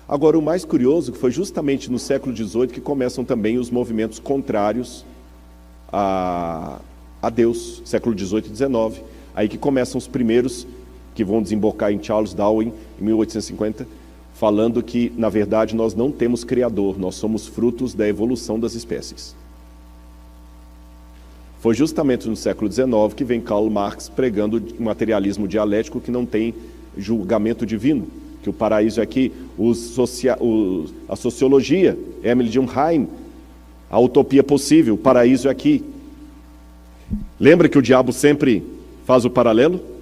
Agora, o mais curioso que foi justamente no século XVIII que começam também os movimentos contrários a Deus, século XVIII e XIX. Aí que começam os primeiros que vão desembocar em Charles Darwin, em 1850, falando que, na verdade, nós não temos Criador, nós somos frutos da evolução das espécies. Foi justamente no século XIX que vem Karl Marx pregando o materialismo dialético que não tem julgamento divino, que o paraíso é aqui, a sociologia, Emile Durkheim, a utopia possível, o paraíso é aqui. Lembra que o diabo sempre faz o paralelo?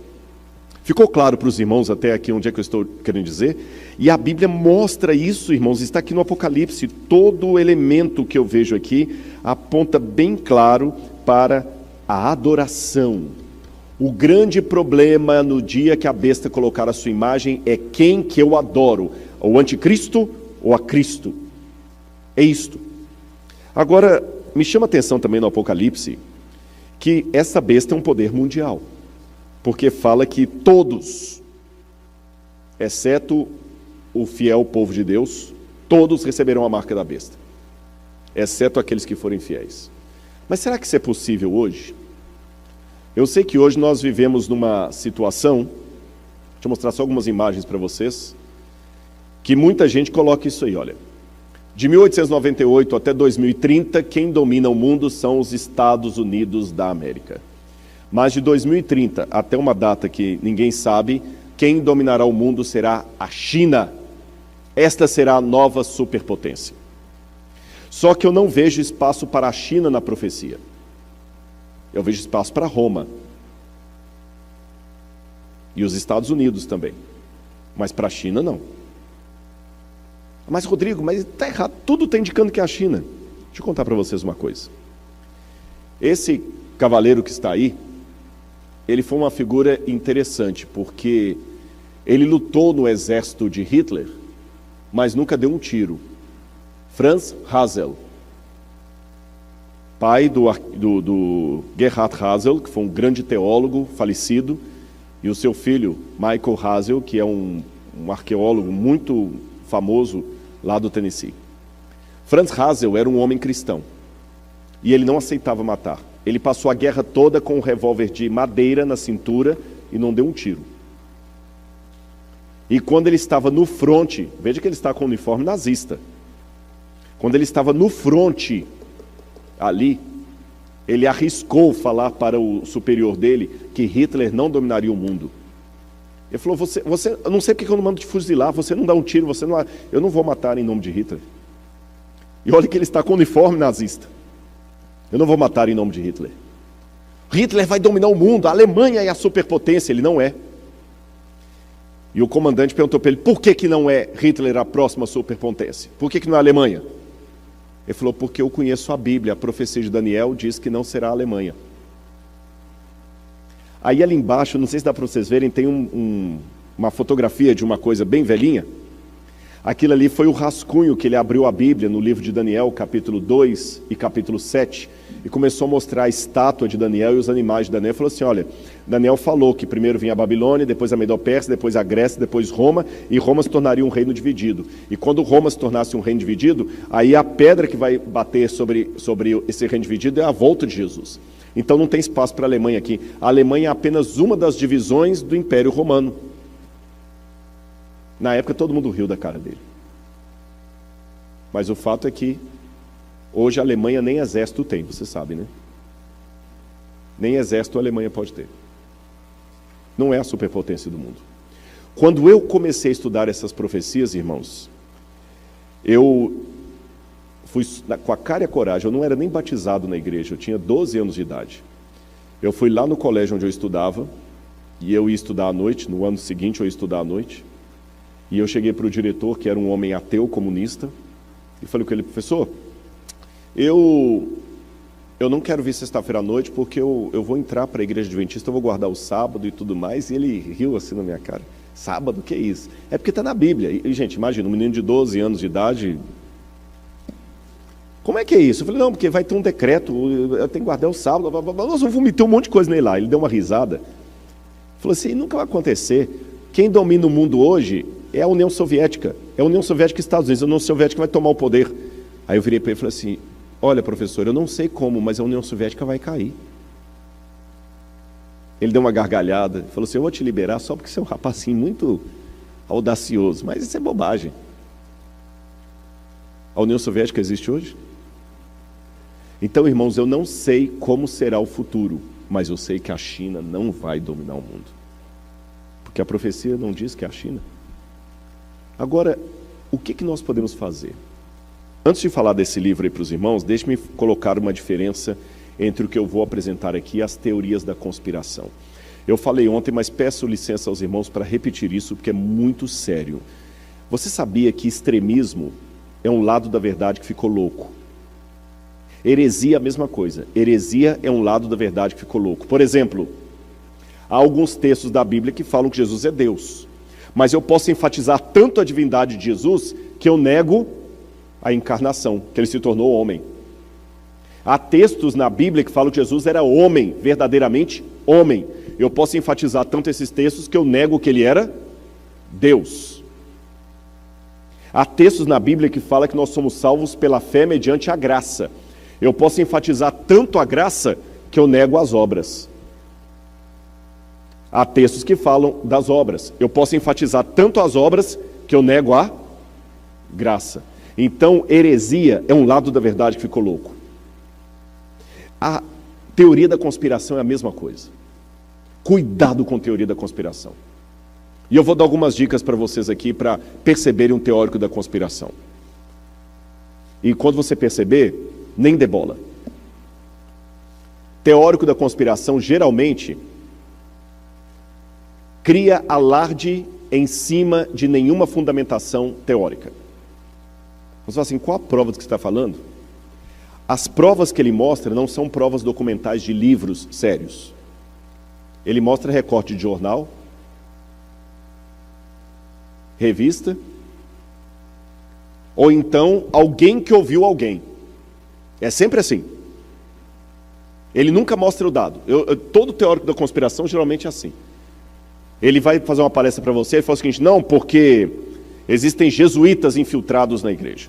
Ficou claro para os irmãos até aqui onde é que eu estou querendo dizer? E a Bíblia mostra isso, irmãos, está aqui no Apocalipse. Todo elemento que eu vejo aqui aponta bem claro para a adoração. O grande problema no dia que a besta colocar a sua imagem é quem que eu adoro, o anticristo ou a Cristo. É isto. Agora, me chama a atenção também no Apocalipse que essa besta é um poder mundial. Porque fala que todos, exceto o fiel povo de Deus, todos receberão a marca da besta, exceto aqueles que forem fiéis. Mas será que isso é possível hoje? Eu sei que hoje nós vivemos numa situação, deixa eu mostrar só algumas imagens para vocês, que muita gente coloca isso aí, olha. De 1898 até 2030, quem domina o mundo são os Estados Unidos da América. Mas de 2030 até uma data que ninguém sabe, quem dominará o mundo será a China. Esta será a nova superpotência. Só que eu não vejo espaço para a China na profecia. Eu vejo espaço para Roma. E os Estados Unidos também. Mas para a China, não. Mas, Rodrigo, mas está errado. Tudo está indicando que é a China. Deixa eu contar para vocês uma coisa. Esse cavaleiro que está aí, ele foi uma figura interessante, porque ele lutou no exército de Hitler, mas nunca deu um tiro. Franz Hazel, pai do Gerhard Hazel, que foi um grande teólogo falecido, e o seu filho, Michael Hazel, que é um arqueólogo muito famoso lá do Tennessee. Franz Hazel era um homem cristão, e ele não aceitava matar. Ele passou a guerra toda com um revólver de madeira na cintura e não deu um tiro. E quando ele estava no fronte, veja que ele está com o uniforme nazista. Quando ele estava no fronte, ali, ele arriscou falar para o superior dele que Hitler não dominaria o mundo. Ele falou, você eu não sei porque eu não mando te fuzilar, você não dá um tiro, eu não vou matar em nome de Hitler. E olha que ele está com o uniforme nazista. Eu não vou matar em nome de Hitler. Hitler vai dominar o mundo, a Alemanha é a superpotência, ele não é. E o comandante perguntou para ele, por que não é Hitler a próxima superpotência? Por que não é a Alemanha? Ele falou, porque eu conheço a Bíblia, a profecia de Daniel diz que não será a Alemanha. Aí ali embaixo, não sei se dá para vocês verem, tem uma fotografia de uma coisa bem velhinha. Aquilo ali foi o rascunho que ele abriu a Bíblia no livro de Daniel, capítulo 2 e capítulo 7, e começou a mostrar a estátua de Daniel e os animais de Daniel. Ele falou assim, olha, Daniel falou que primeiro vinha a Babilônia, depois a Medo-Pérsia, depois a Grécia, depois Roma, e Roma se tornaria um reino dividido. E quando Roma se tornasse um reino dividido, aí a pedra que vai bater sobre esse reino dividido é a volta de Jesus. Então não tem espaço para a Alemanha aqui. A Alemanha é apenas uma das divisões do Império Romano. Na época todo mundo riu da cara dele. Mas o fato é que hoje a Alemanha nem exército tem, você sabe, né? Nem exército a Alemanha pode ter. Não é a superpotência do mundo. Quando eu comecei a estudar essas profecias, irmãos, Eu fui com a cara e a coragem, eu não era nem batizado na igreja, eu tinha 12 anos de idade. Eu fui lá no colégio onde eu estudava, e eu ia estudar à noite, no ano seguinte eu ia estudar à noite, e eu cheguei para o diretor, que era um homem ateu, comunista, e falei com ele: professor, eu não quero vir sexta-feira à noite, porque eu vou entrar para a igreja adventista, eu vou guardar o sábado e tudo mais. E ele riu assim na minha cara: sábado, que é isso? É porque está na Bíblia. E, gente, imagina, um menino de 12 anos de idade, como é que é isso? Eu falei: não, porque vai ter um decreto, eu tenho que guardar o sábado, nós vamos meter um monte de coisa nele lá. Ele deu uma risada, falou assim: nunca vai acontecer. Quem domina o mundo hoje é a União Soviética, é a União Soviética e Estados Unidos, a União Soviética vai tomar o poder. Aí eu virei para ele e falei assim: olha, professor, eu não sei como, mas a União Soviética vai cair. Ele deu uma gargalhada, falou assim: eu vou te liberar só porque você é um rapazinho muito audacioso, mas isso é bobagem. A União Soviética existe hoje? Então, irmãos, eu não sei como será o futuro, mas eu sei que a China não vai dominar o mundo, porque a profecia não diz que é a China. Agora, o que nós podemos fazer? Antes de falar desse livro aí para os irmãos, deixe-me colocar uma diferença entre o que eu vou apresentar aqui e as teorias da conspiração. Eu falei ontem, mas peço licença aos irmãos para repetir isso, porque é muito sério. Você sabia que extremismo é um lado da verdade que ficou louco? Heresia é a mesma coisa. Heresia é um lado da verdade que ficou louco. Por exemplo, há alguns textos da Bíblia que falam que Jesus é Deus, mas eu posso enfatizar tanto a divindade de Jesus que eu nego a encarnação, que ele se tornou homem. Há textos na Bíblia que falam que Jesus era homem, verdadeiramente homem. Eu posso enfatizar tanto esses textos que eu nego que ele era Deus. Há textos na Bíblia que falam que nós somos salvos pela fé mediante a graça. Eu posso enfatizar tanto a graça que eu nego as obras. Há textos que falam das obras. Eu posso enfatizar tanto as obras que eu nego a graça. Então, heresia é um lado da verdade que ficou louco. A teoria da conspiração é a mesma coisa. Cuidado com a teoria da conspiração. E eu vou dar algumas dicas para vocês aqui para perceberem um teórico da conspiração. E quando você perceber, nem dê bola. Teórico da conspiração geralmente cria alarde em cima de nenhuma fundamentação teórica. Você fala assim: qual a prova do que você está falando? As provas que ele mostra não são provas documentais de livros sérios. Ele mostra recorte de jornal, revista, ou então alguém que ouviu alguém. É sempre assim. Ele nunca mostra o dado. Todo teórico da conspiração geralmente é assim. Ele vai fazer uma palestra para você e fala o seguinte: não, porque existem jesuítas infiltrados na igreja.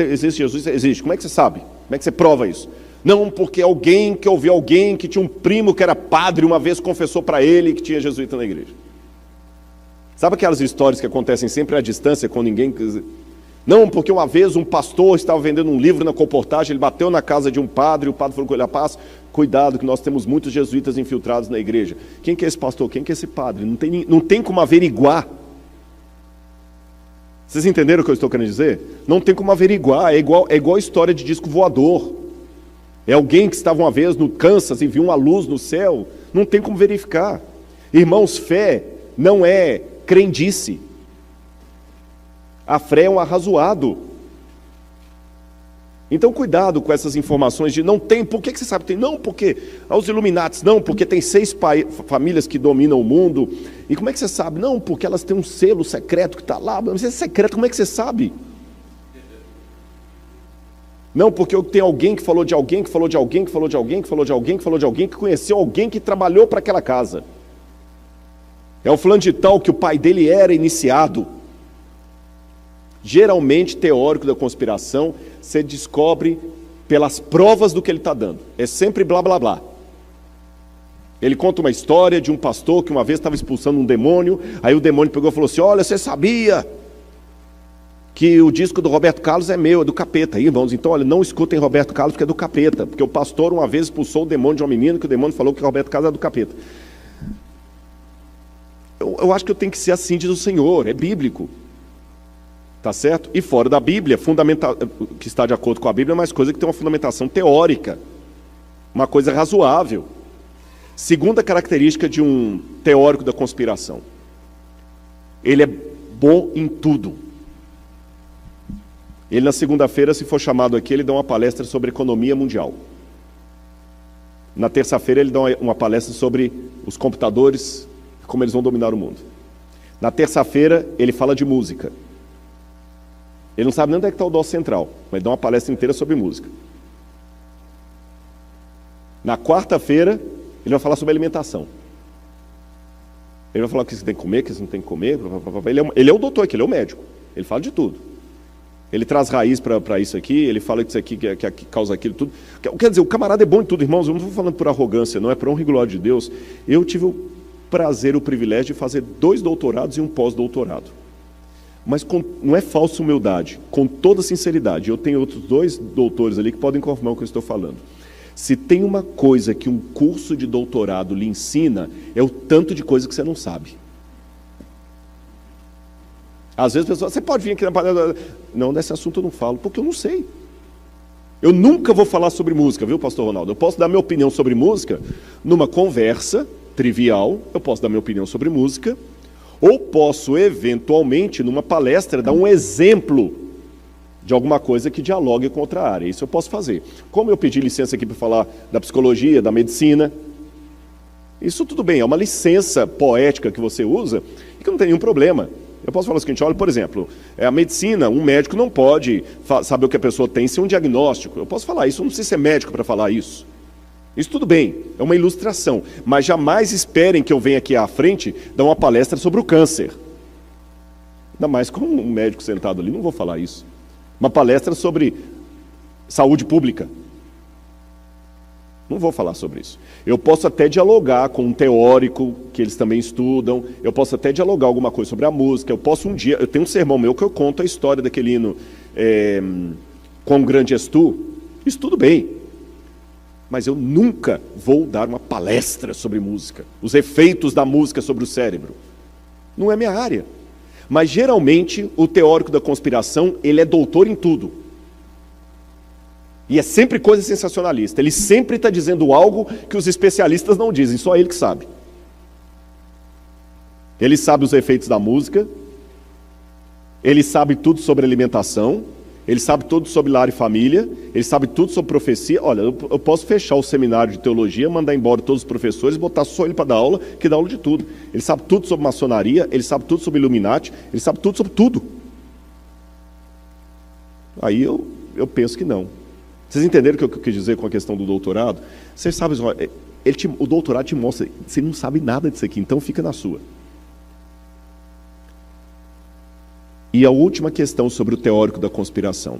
Existe jesuíta? Existe. Como é que você sabe? Como é que você prova isso? Não, porque alguém que ouviu alguém que tinha um primo que era padre, uma vez confessou para ele que tinha jesuíta na igreja. Sabe aquelas histórias que acontecem sempre à distância, com ninguém... Não, porque uma vez um pastor estava vendendo um livro na colportagem, ele bateu na casa de um padre, e o padre falou com ele: rapaz, cuidado que nós temos muitos jesuítas infiltrados na igreja. Quem que é esse pastor? Quem que é esse padre? Não tem como averiguar. Vocês entenderam o que eu estou querendo dizer? Não tem como averiguar, é igual a história de disco voador. É alguém que estava uma vez no Kansas e viu uma luz no céu, não tem como verificar. Irmãos, fé não é crendice. A fé é um arrazoado. Então cuidado com essas informações de não tem, por que você sabe que tem? Não, porque aos Illuminatis, não, porque tem 6 famílias que dominam o mundo. E como é que você sabe? Não, porque elas têm um selo secreto que está lá. Mas é secreto, como é que você sabe? Não, porque tem alguém que falou de alguém, que falou de alguém, que falou de alguém, que falou de alguém, que falou de alguém, que conheceu alguém que trabalhou para aquela casa. É o fulano de tal que o pai dele era iniciado. Geralmente, teórico da conspiração, você descobre pelas provas do que ele está dando. É sempre blá, blá, blá. Ele conta uma história de um pastor que uma vez estava expulsando um demônio, aí o demônio pegou e falou assim: olha, você sabia que o disco do Roberto Carlos é meu, é do capeta. Aí, irmãos, então, olha, não escutem Roberto Carlos porque é do capeta, porque o pastor uma vez expulsou o demônio de uma menina, que o demônio falou que Roberto Carlos é do capeta. Eu acho que eu tenho que ser assim, diz o Senhor, é bíblico. Tá certo? E fora da Bíblia, que está de acordo com a Bíblia, é mais coisa que tem uma fundamentação teórica, uma coisa razoável. Segunda característica de um teórico da conspiração: ele é bom em tudo. Ele, na segunda-feira, se for chamado aqui, ele dá uma palestra sobre economia mundial. Na terça-feira, ele dá uma palestra sobre os computadores, como eles vão dominar o mundo. Na terça-feira, ele fala de música. Ele não sabe nem onde é que está o dó central, mas ele dá uma palestra inteira sobre música. Na quarta-feira, ele vai falar sobre alimentação. Ele vai falar o que você tem que comer, o que você não tem que comer. Ele é o doutor aqui, ele é o médico. Ele fala de tudo. Ele traz raiz para isso aqui, ele fala que isso aqui que causa aquilo, tudo. Quer dizer, o camarada é bom em tudo, irmãos. Eu não estou falando por arrogância, não, é por honra e glória de Deus. Eu tive o prazer, o privilégio de fazer 2 doutorados e um pós-doutorado. Mas não é falsa humildade, com toda sinceridade. Eu tenho outros 2 doutores ali que podem confirmar o que eu estou falando. Se tem uma coisa que um curso de doutorado lhe ensina, é o tanto de coisa que você não sabe. Às vezes a pessoa, você pode vir aqui na palestra. Não, nesse assunto eu não falo, porque eu não sei. Eu nunca vou falar sobre música, viu, pastor Ronaldo? Eu posso dar minha opinião sobre música numa conversa trivial, eu posso dar minha opinião sobre música, ou posso, eventualmente, numa palestra, dar um exemplo de alguma coisa que dialogue com outra área. Isso eu posso fazer. Como eu pedi licença aqui para falar da psicologia, da medicina, isso tudo bem, é uma licença poética que você usa e que não tem nenhum problema. Eu posso falar o seguinte: olha, por exemplo, a medicina, um médico não pode saber o que a pessoa tem sem um diagnóstico. Eu posso falar isso, eu não preciso ser médico para falar isso. Isso tudo bem, é uma ilustração, mas jamais esperem que eu venha aqui à frente dar uma palestra sobre o câncer. Ainda mais com um médico sentado ali, não vou falar isso. Uma palestra sobre saúde pública. Não vou falar sobre isso. Eu posso até dialogar com um teórico, que eles também estudam, eu posso até dialogar alguma coisa sobre a música, eu tenho um sermão meu que eu conto a história daquele hino Quão Grande És Tu. Isso tudo bem. Mas eu nunca vou dar uma palestra sobre música, os efeitos da música sobre o cérebro. Não é minha área. Mas geralmente o teórico da conspiração, ele é doutor em tudo. E é sempre coisa sensacionalista. Ele sempre está dizendo algo que os especialistas não dizem, só ele que sabe. Ele sabe os efeitos da música, ele sabe tudo sobre alimentação, ele sabe tudo sobre lar e família, ele sabe tudo sobre profecia. Olha, eu posso fechar o seminário de teologia, mandar embora todos os professores, botar só ele para dar aula, que dá aula de tudo. Ele sabe tudo sobre maçonaria, ele sabe tudo sobre Illuminati, ele sabe tudo sobre tudo. Aí eu penso que não. Vocês entenderam o que eu quis dizer com a questão do doutorado? Vocês sabem, o doutorado te mostra, você não sabe nada disso aqui, então fica na sua. E a última questão sobre o teórico da conspiração.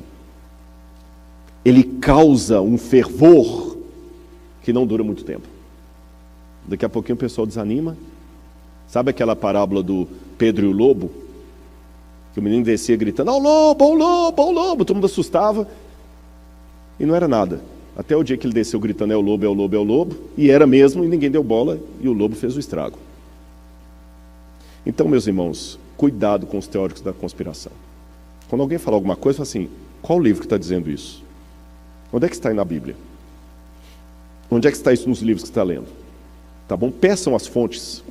Ele causa um fervor que não dura muito tempo. Daqui a pouquinho o pessoal desanima. Sabe aquela parábola do Pedro e o lobo? Que o menino descia gritando, ao lobo, ao lobo, ao lobo. Todo mundo assustava. E não era nada. Até o dia que ele desceu gritando, é o lobo, é o lobo, é o lobo. E era mesmo, e ninguém deu bola, e o lobo fez o estrago. Então, meus irmãos, cuidado com os teóricos da conspiração. Quando alguém fala alguma coisa, fala assim, qual o livro que está dizendo isso? Onde é que está aí na Bíblia? Onde é que está isso nos livros que você está lendo? Tá bom? Peçam as fontes.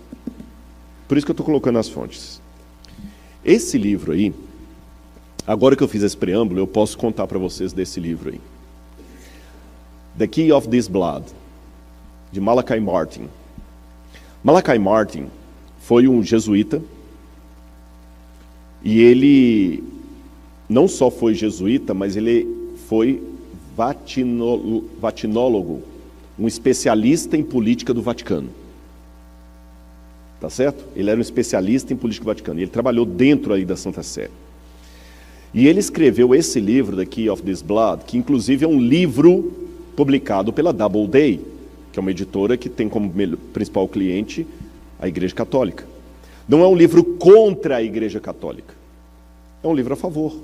Por isso que eu estou colocando as fontes. Esse livro aí, agora que eu fiz esse preâmbulo, eu posso contar para vocês desse livro aí. The Key of This Blood, de Malachi Martin. Malachi Martin foi um jesuíta, e ele não só foi jesuíta, mas ele foi vatinólogo, um especialista em política do Vaticano. Tá certo? Ele era um especialista em política do Vaticano, e ele trabalhou dentro aí da Santa Sé. E ele escreveu esse livro, The Key of This Blood, que inclusive é um livro publicado pela Doubleday, que é uma editora que tem como principal cliente a Igreja Católica. Não é um livro contra a Igreja Católica. É um livro a favor.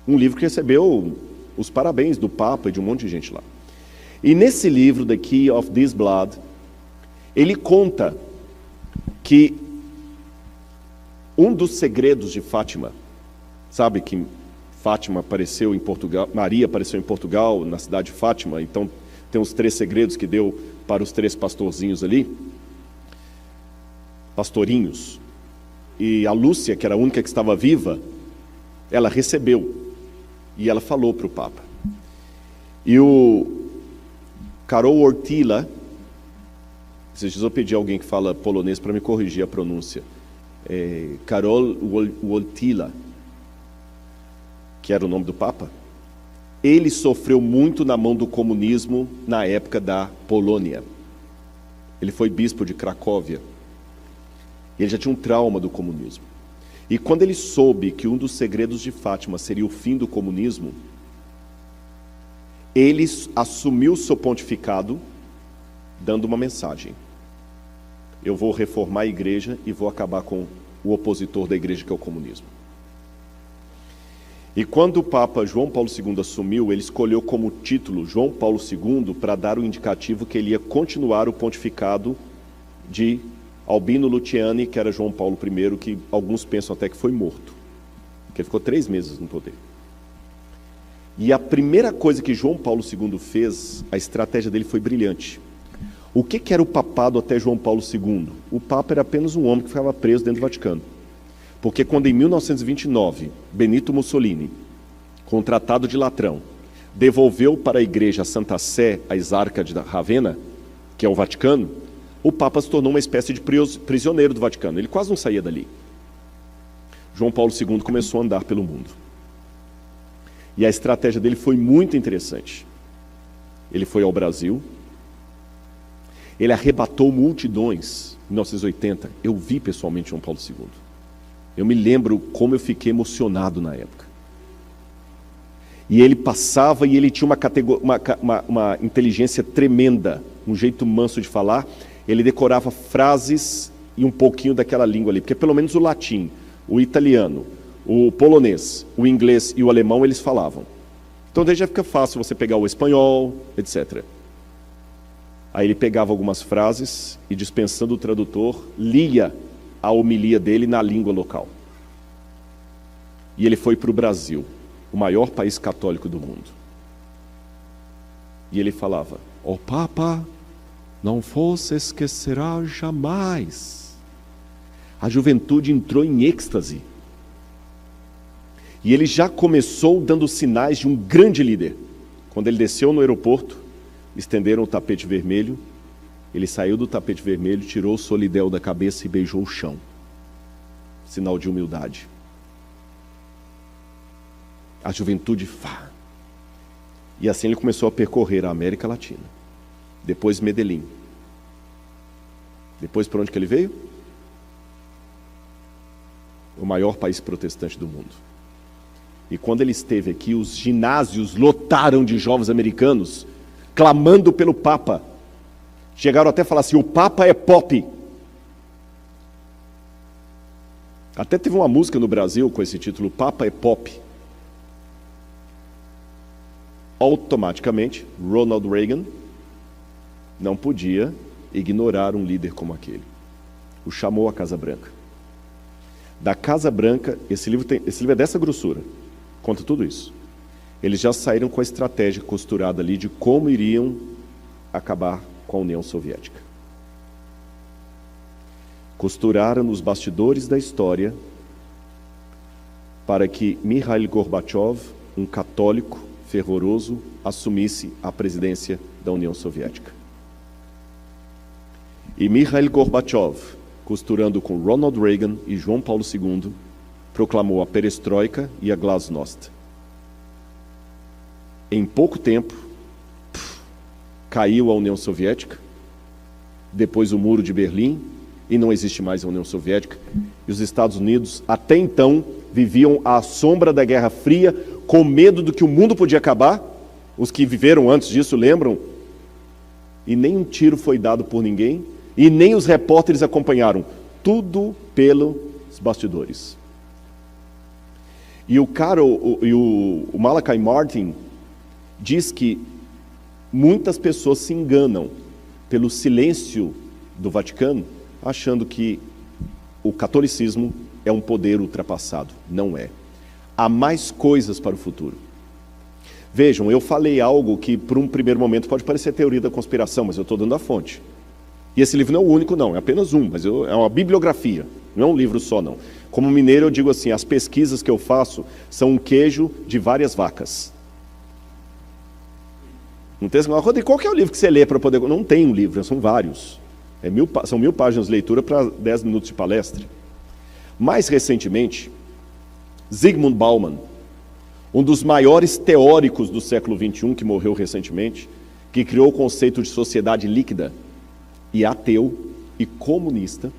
Um livro que recebeu os parabéns do Papa e de um monte de gente lá. E nesse livro, The Key of This Blood, ele conta que um dos segredos de Fátima Sabe que Fátima apareceu em Portugal, Maria apareceu em Portugal, na cidade de Fátima, então tem os 3 segredos que deu para os 3 pastorzinhos ali, pastorinhos. E a Lúcia, que era a única que estava viva, ela recebeu e ela falou para o Papa. E o Karol Wojtyła, esses dias eu pedi a alguém que fala polonês para me corrigir a pronúncia, Karol Wojtyła, que era o nome do Papa, ele sofreu muito na mão do comunismo na época da Polônia. Ele foi bispo de Cracóvia. Ele já tinha um trauma do comunismo. E quando ele soube que um dos segredos de Fátima seria o fim do comunismo, ele assumiu o seu pontificado dando uma mensagem: eu vou reformar a igreja e vou acabar com o opositor da igreja, que é o comunismo. E quando o Papa João Paulo II assumiu, ele escolheu como título João Paulo II para dar o indicativo que ele ia continuar o pontificado de Albino Luciani, que era João Paulo I, que alguns pensam até que foi morto, porque ele ficou 3 meses no poder. E a primeira coisa que João Paulo II fez, a estratégia dele foi brilhante. O que era o papado até João Paulo II? O Papa era apenas um homem que ficava preso dentro do Vaticano. Porque quando em 1929, Benito Mussolini, com o Tratado de Latrão, devolveu para a igreja a Santa Sé, a exarca de Ravenna, que é o Vaticano, o Papa se tornou uma espécie de prisioneiro do Vaticano. Ele quase não saía dali. João Paulo II começou a andar pelo mundo. E a estratégia dele foi muito interessante. Ele foi ao Brasil, ele arrebatou multidões em 1980. Eu vi pessoalmente João Paulo II. Eu me lembro como eu fiquei emocionado na época. E ele passava e ele tinha uma inteligência tremenda, um jeito manso de falar. Ele decorava frases e um pouquinho daquela língua ali, porque pelo menos o latim, o italiano, o polonês, o inglês e o alemão eles falavam. Então daí já fica fácil você pegar o espanhol, etc. Aí ele pegava algumas frases e, dispensando o tradutor, lia a homilia dele na língua local. E ele foi para o Brasil, o maior país católico do mundo. E ele falava: "Ó Papa, não vos esquecerá jamais." A juventude entrou em êxtase. E ele já começou dando sinais de um grande líder. Quando ele desceu no aeroporto, estenderam o tapete vermelho, ele saiu do tapete vermelho, tirou o solidel da cabeça e beijou o chão. Sinal de humildade. A juventude E assim ele começou a percorrer a América Latina. Depois Medellín. Depois para onde que ele veio? O maior país protestante do mundo. E quando ele esteve aqui, os ginásios lotaram de jovens americanos, clamando pelo Papa. Chegaram até a falar assim: o Papa é pop. Até teve uma música no Brasil com esse título, Papa é pop. Automaticamente, Ronald Reagan não podia ignorar um líder como aquele. O chamou à Casa Branca. Da Casa Branca, esse livro é dessa grossura, conta tudo isso. Eles já saíram com a estratégia costurada ali de como iriam acabar com a União Soviética. Costuraram nos bastidores da história para que Mikhail Gorbachev, um católico fervoroso, assumisse a presidência da União Soviética. E Mikhail Gorbachev, costurando com Ronald Reagan e João Paulo II, proclamou a perestroika e a glasnost. Em pouco tempo, caiu a União Soviética, depois o Muro de Berlim, e não existe mais a União Soviética. E os Estados Unidos, até então, viviam à sombra da Guerra Fria, com medo do que o mundo podia acabar. Os que viveram antes disso lembram? E nem um tiro foi dado por ninguém, e nem os repórteres acompanharam. Tudo pelos bastidores. E o Malachi Martin diz que muitas pessoas se enganam pelo silêncio do Vaticano, achando que o catolicismo é um poder ultrapassado. Não é. há mais coisas para o futuro. Vejam, eu falei algo que por um primeiro momento pode parecer teoria da conspiração, mas eu estou dando a fonte. E esse livro não é o único não, é apenas um, mas é uma bibliografia, não é um livro só não. Como mineiro eu digo assim, as pesquisas que eu faço são um queijo de várias vacas. Não tem assim, Rodrigo, qual que é o livro que você lê para poder... Não tem um livro, são vários. São 1000 páginas de leitura para 10 minutos de palestra. Mais recentemente, Zygmunt Bauman, um dos maiores teóricos do século XXI, que morreu recentemente, que criou o conceito de sociedade líquida, e ateu e comunista.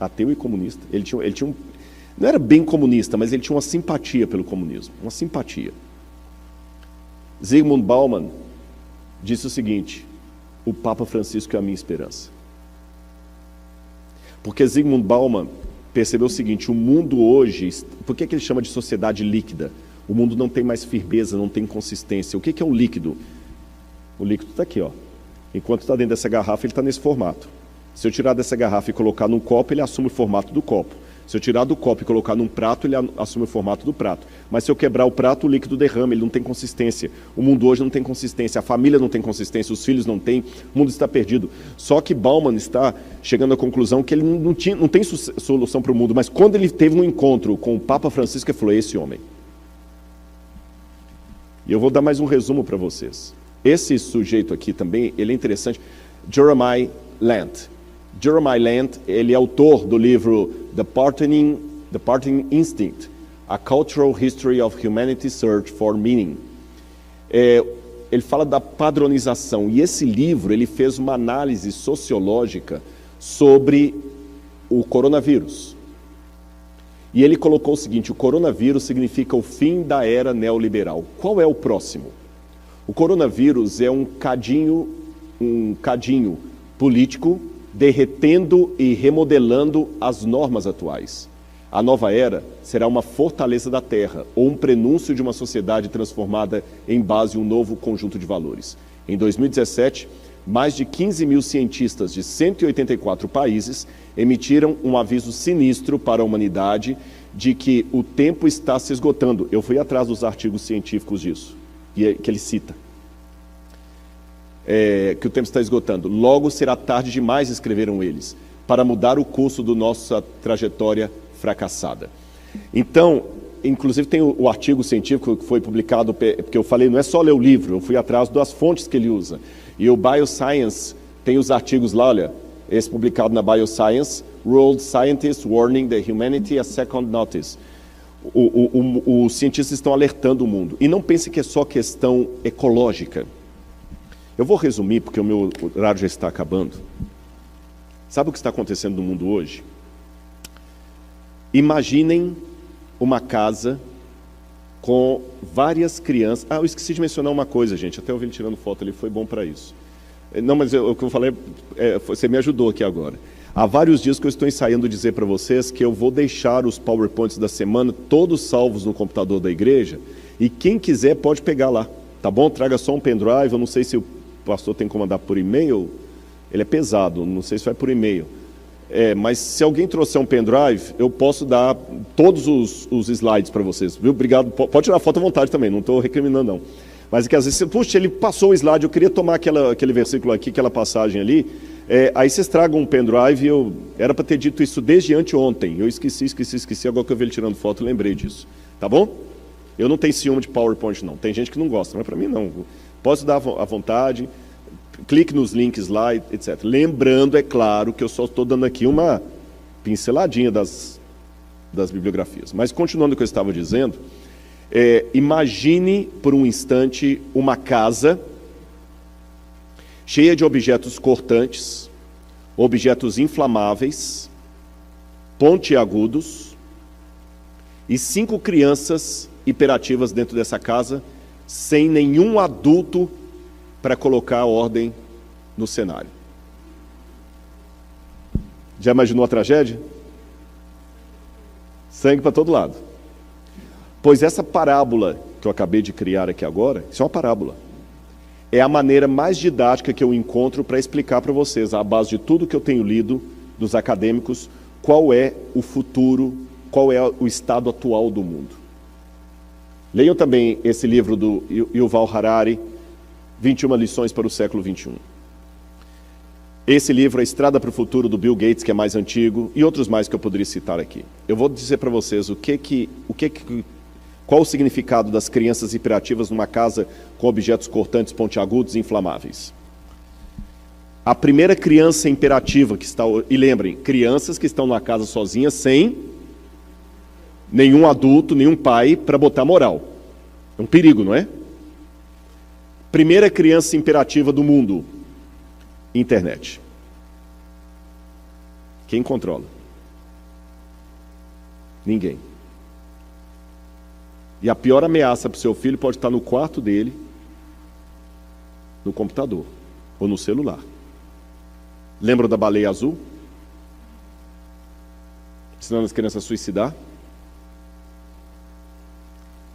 Ateu e comunista. Ele tinha um... Não era bem comunista, mas ele tinha uma simpatia pelo comunismo. Uma simpatia. Zygmunt Bauman disse o seguinte: o Papa Francisco é a minha esperança. Porque Zygmunt Bauman percebeu o seguinte: o mundo hoje, por que ele chama de sociedade líquida? O mundo não tem mais firmeza, não tem consistência. O que é o líquido? O líquido está aqui, ó. Enquanto está dentro dessa garrafa, ele está nesse formato. Se eu tirar dessa garrafa e colocar num copo, ele assume o formato do copo. Se eu tirar do copo e colocar num prato, ele assume o formato do prato. Mas se eu quebrar o prato, o líquido derrama, ele não tem consistência. O mundo hoje não tem consistência, a família não tem consistência, os filhos não têm, o mundo está perdido. Só que Bauman está chegando à conclusão que ele não tem solução para o mundo, mas quando ele teve um encontro com o Papa Francisco, ele falou: esse homem. E eu vou dar mais um resumo para vocês. Esse sujeito aqui também, ele é interessante, Jeremiah Lant. Jeremiah Lant, ele é autor do livro The Parting Instinct, A Cultural History of Humanity's Search for Meaning. Ele fala da padronização, e esse livro ele fez uma análise sociológica sobre o coronavírus. E ele colocou o seguinte: o coronavírus significa o fim da era neoliberal. Qual é o próximo? O coronavírus é um cadinho político derretendo e remodelando as normas atuais. A nova era será uma fortaleza da terra, ou um prenúncio de uma sociedade transformada em base a um novo conjunto de valores. Em 2017, mais de 15 mil cientistas de 184 países emitiram um aviso sinistro para a humanidade de que o tempo está se esgotando. Eu fui atrás dos artigos científicos disso, que ele cita. Que o tempo está esgotando. Logo será tarde demais, escreveram eles, para mudar o curso da nossa trajetória fracassada. Então, inclusive tem o artigo científico que foi publicado, porque eu falei, não é só ler o livro, eu fui atrás das fontes que ele usa. E o Bioscience tem os artigos lá, olha, esse publicado na Bioscience, World Scientists Warning the Humanity a Second Notice. Os cientistas estão alertando o mundo. E não pense que é só questão ecológica. Eu vou resumir, porque o meu horário já está acabando. Sabe o que está acontecendo no mundo hoje? Imaginem uma casa com várias crianças. Eu esqueci de mencionar uma coisa, gente. Até eu vi ele tirando foto ali, foi bom para isso. Não, mas o que eu falei, você me ajudou aqui agora. Há vários dias que eu estou ensaiando dizer para vocês que eu vou deixar os PowerPoints da semana todos salvos no computador da igreja, e quem quiser pode pegar lá, tá bom? Traga só um pendrive, eu não sei se o pastor tem que mandar por e-mail, ele é pesado, não sei se vai por e-mail. Mas se alguém trouxer um pendrive, eu posso dar todos os slides para vocês, viu? Obrigado, pode tirar foto à vontade também, não estou recriminando não. Mas é que às vezes, puxa, ele passou o slide, eu queria tomar aquele versículo aqui, aquela passagem ali, aí vocês tragam um pendrive, eu era para ter dito isso desde anteontem, eu esqueci, agora que eu vi ele tirando foto, eu lembrei disso, tá bom? Eu não tenho ciúme de PowerPoint não, tem gente que não gosta, mas para mim não, posso dar à vontade, clique nos links lá, etc. Lembrando, é claro, que eu só estou dando aqui uma pinceladinha das bibliografias, mas continuando o que eu estava dizendo, imagine por um instante uma casa cheia de objetos cortantes, objetos inflamáveis, pontiagudos e 5 crianças hiperativas dentro dessa casa, sem nenhum adulto para colocar ordem no cenário. Já imaginou a tragédia? Sangue para todo lado. Pois essa parábola que eu acabei de criar aqui agora, isso é uma parábola. É a maneira mais didática que eu encontro para explicar para vocês, à base de tudo que eu tenho lido dos acadêmicos, qual é o futuro qual é o estado atual do mundo. Leiam também esse livro do Yuval Harari, 21 lições para o século XXI. Esse livro, A Estrada para o Futuro, do Bill Gates, que é mais antigo, e outros mais que eu poderia citar aqui. Eu vou dizer para vocês qual o significado das crianças hiperativas numa casa com objetos cortantes, pontiagudos e inflamáveis. A primeira criança imperativa que está... E lembrem, crianças que estão na casa sozinhas sem nenhum adulto, nenhum pai para botar moral. É um perigo, não é? Primeira criança imperativa do mundo. Internet. Quem controla? Ninguém. E a pior ameaça para o seu filho pode estar no quarto dele, no computador ou no celular. Lembra da baleia azul? Ensinando as crianças a suicidar?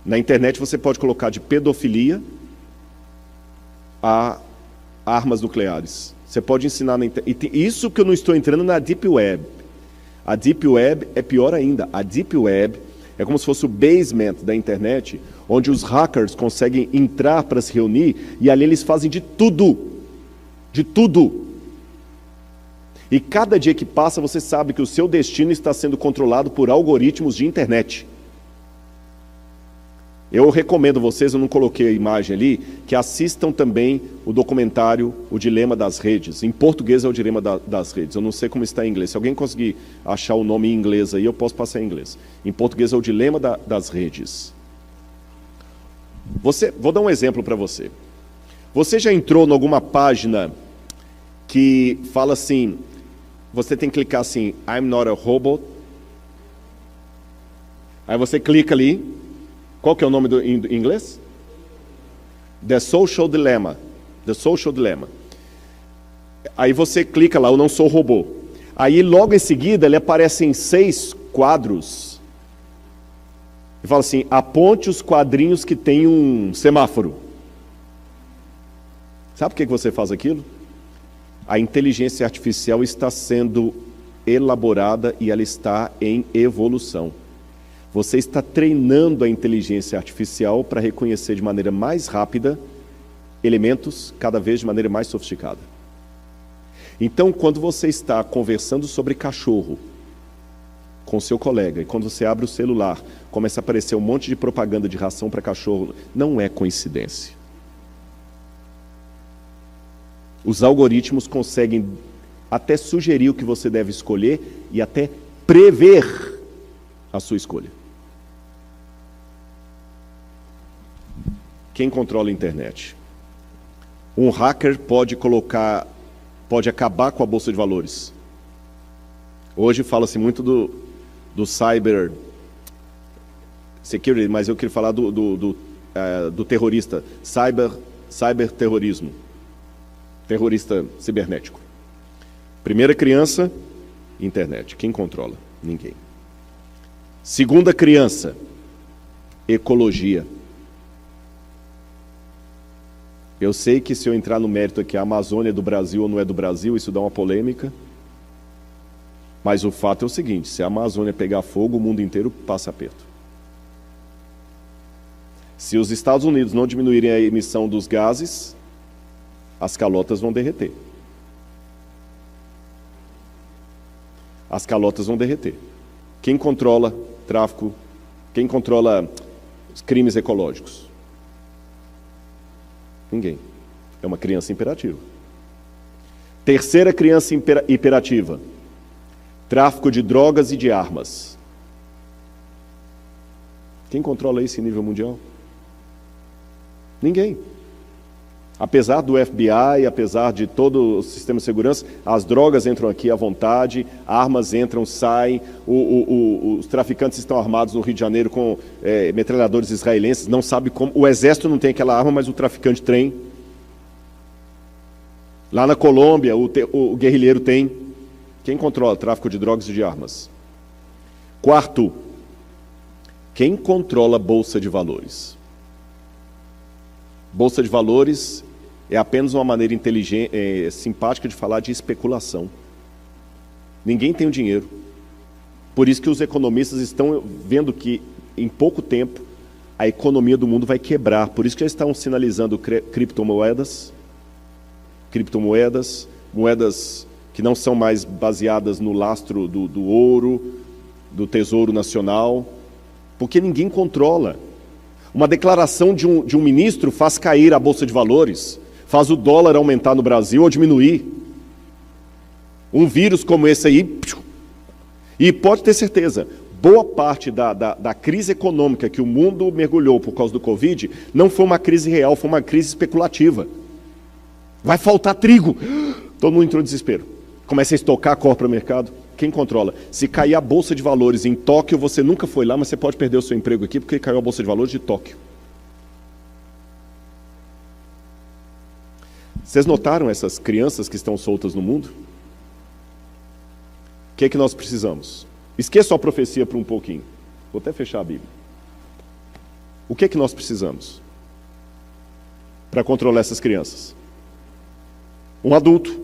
Na internet você pode colocar de pedofilia a armas nucleares. Você pode ensinar na internet. Isso que eu não estou entrando na Deep Web. A Deep Web é pior ainda. A Deep Web é como se fosse o basement da internet, onde os hackers conseguem entrar para se reunir e ali eles fazem de tudo. De tudo. E cada dia que passa você sabe que o seu destino está sendo controlado por algoritmos de internet. Eu recomendo vocês, eu não coloquei a imagem ali, que assistam também o documentário O Dilema das Redes. Em português é O Dilema das Redes, eu não sei como está em inglês. Se alguém conseguir achar o nome em inglês aí, eu posso passar em inglês. Em português é O Dilema das Redes. Vou dar um exemplo para você. Você já entrou em alguma página que fala assim, você tem que clicar assim, I'm not a robot. Aí você clica ali. Qual que é o nome em inglês? The Social Dilemma. The Social Dilemma. Aí você clica lá, eu não sou robô. Aí logo em seguida, ele aparece em 6 quadros. E fala assim, aponte os quadrinhos que tem um semáforo. Sabe por que você faz aquilo? A inteligência artificial está sendo elaborada e ela está em evolução. Você está treinando a inteligência artificial para reconhecer de maneira mais rápida elementos, cada vez de maneira mais sofisticada. Então, quando você está conversando sobre cachorro com seu colega, e quando você abre o celular, começa a aparecer um monte de propaganda de ração para cachorro, não é coincidência. Os algoritmos conseguem até sugerir o que você deve escolher e até prever a sua escolha. Quem controla a internet? Um hacker pode acabar com a bolsa de valores. Hoje fala-se muito do cyber security, mas eu queria falar do terrorista, cyberterrorismo, terrorista cibernético. Primeira criança, internet. Quem controla? Ninguém. Segunda criança, ecologia. Eu sei que se eu entrar no mérito aqui, a Amazônia é do Brasil ou não é do Brasil, isso dá uma polêmica. Mas o fato é o seguinte, se a Amazônia pegar fogo, o mundo inteiro passa aperto. Se os Estados Unidos não diminuírem a emissão dos gases, as calotas vão derreter. As calotas vão derreter. Quem controla tráfico? Quem controla os crimes ecológicos? Ninguém. É uma criança imperativa. Terceira criança hiperativa. Tráfico de drogas e de armas. Quem controla isso em nível mundial? Ninguém. Apesar do FBI, apesar de todo o sistema de segurança, as drogas entram aqui à vontade, armas entram, saem, os traficantes estão armados no Rio de Janeiro com metralhadores israelenses, não sabe como, o exército não tem aquela arma, mas o traficante tem. Lá na Colômbia, o guerrilheiro tem. Quem controla o tráfico de drogas e de armas? Quarto, quem controla a Bolsa de Valores? Bolsa de Valores é apenas uma maneira inteligente, simpática de falar de especulação. Ninguém tem o dinheiro. Por isso que os economistas estão vendo que, em pouco tempo, a economia do mundo vai quebrar. Por isso que já estão sinalizando criptomoedas, moedas que não são mais baseadas no lastro do ouro, do Tesouro Nacional, porque ninguém controla. Uma declaração de um ministro faz cair a Bolsa de Valores, faz o dólar aumentar no Brasil ou diminuir. Um vírus como esse aí, e pode ter certeza, boa parte da crise econômica que o mundo mergulhou por causa do Covid, não foi uma crise real, foi uma crise especulativa. Vai faltar trigo. Todo mundo entrou em desespero. Começa a estocar, corre para o mercado. Quem controla? Se cair a Bolsa de Valores em Tóquio, você nunca foi lá, mas você pode perder o seu emprego aqui, porque caiu a Bolsa de Valores de Tóquio. Vocês notaram essas crianças que estão soltas no mundo? O que é que nós precisamos? Esqueça a profecia por um pouquinho. Vou até fechar a Bíblia. O que é que nós precisamos para controlar essas crianças? Um adulto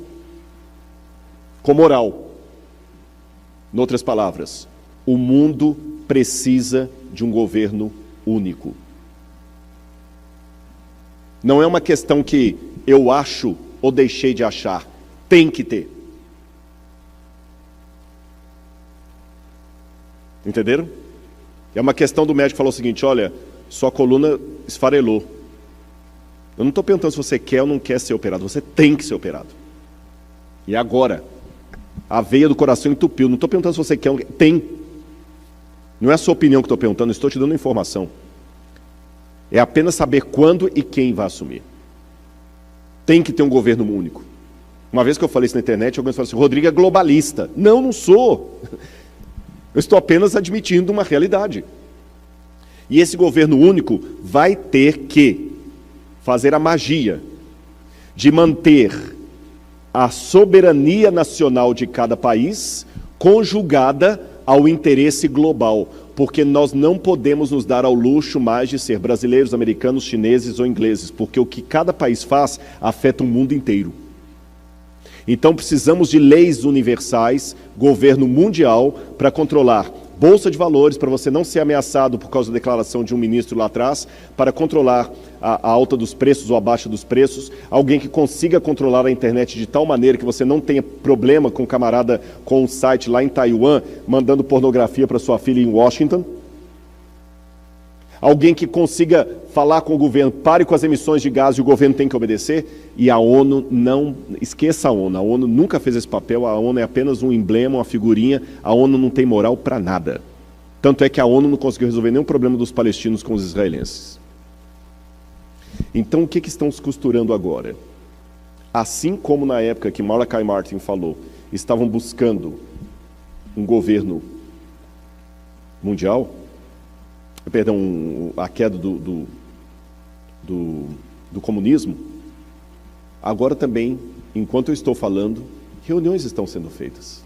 com moral. Em outras palavras, o mundo precisa de um governo único. Não é uma questão que eu acho ou deixei de achar. Tem que ter. Entenderam? É uma questão do médico que falou o seguinte: olha, sua coluna esfarelou. Eu não estou perguntando se você quer ou não quer ser operado. Você tem que ser operado. E agora? A veia do coração entupiu. Não estou perguntando se você quer ou não quer. Tem. Não é a sua opinião que estou perguntando, estou te dando informação. É apenas saber quando e quem vai assumir. Tem que ter um governo único. Uma vez que eu falei isso na internet, alguém falou assim: Rodrigo é globalista. Não, não sou. Eu estou apenas admitindo uma realidade. E esse governo único vai ter que fazer a magia de manter a soberania nacional de cada país conjugada ao interesse global, porque nós não podemos nos dar ao luxo mais de ser brasileiros, americanos, chineses ou ingleses, porque o que cada país faz afeta o mundo inteiro. Então precisamos de leis universais, governo mundial, para controlar Bolsa de Valores, para você não ser ameaçado por causa da declaração de um ministro lá atrás, para controlar a alta dos preços ou a baixa dos preços, alguém que consiga controlar a internet de tal maneira que você não tenha problema com um camarada com um site lá em Taiwan, mandando pornografia para sua filha em Washington. Alguém que consiga falar com o governo, pare com as emissões de gás e o governo tem que obedecer. E a ONU não, esqueça a ONU nunca fez esse papel, a ONU é apenas um emblema, uma figurinha, a ONU não tem moral para nada. Tanto é que a ONU não conseguiu resolver nenhum problema dos palestinos com os israelenses. Então o que estão se costurando agora? Assim como na época que Malachi Martin falou, estavam buscando um governo mundial, a queda do comunismo, agora também, enquanto eu estou falando, reuniões estão sendo feitas.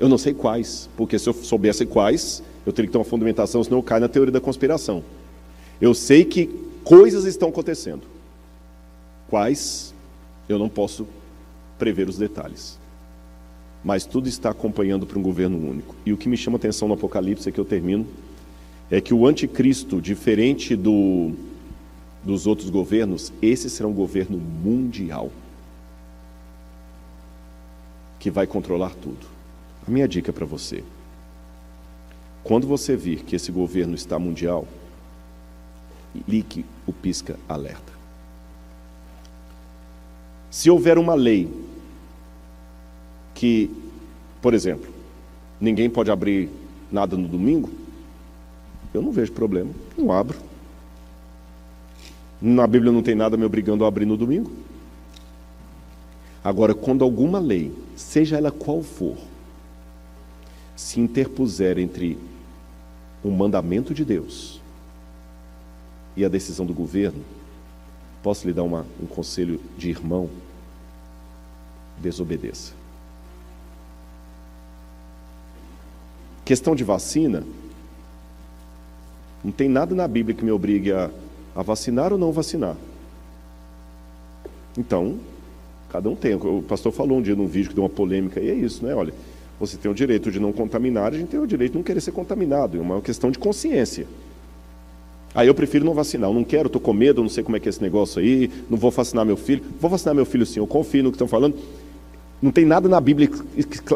Eu não sei quais, porque se eu soubesse quais, eu teria que ter uma fundamentação, senão eu caio na teoria da conspiração. Eu sei que coisas estão acontecendo. Quais, eu não posso prever os detalhes. Mas tudo está acompanhando para um governo único. E o que me chama a atenção no Apocalipse, é que eu termino, é que o anticristo, diferente dos outros governos, esse será um governo mundial, que vai controlar tudo. A minha dica para você: quando você vir que esse governo está mundial, ligue o pisca-alerta. Se houver uma lei que, por exemplo, ninguém pode abrir nada no domingo, eu não vejo problema, não abro. Na Bíblia não tem nada me obrigando a abrir no domingo. Agora, quando alguma lei, seja ela qual for, se interpuser entre um mandamento de Deus e a decisão do governo, posso lhe dar um conselho de irmão? Desobedeça. Questão de vacina, não tem nada na Bíblia que me obrigue a vacinar ou não vacinar. Então, cada um tem. O pastor falou um dia num vídeo que deu uma polêmica, e é isso, né? Olha, Você tem o direito de não contaminar, a gente tem o direito de não querer ser contaminado. É uma questão de consciência. Aí eu prefiro não vacinar, eu não quero, estou com medo, eu não sei como é que é esse negócio aí, não vou vacinar meu filho. Vou vacinar meu filho sim, eu confio no que estão falando. Não tem nada na Bíblia que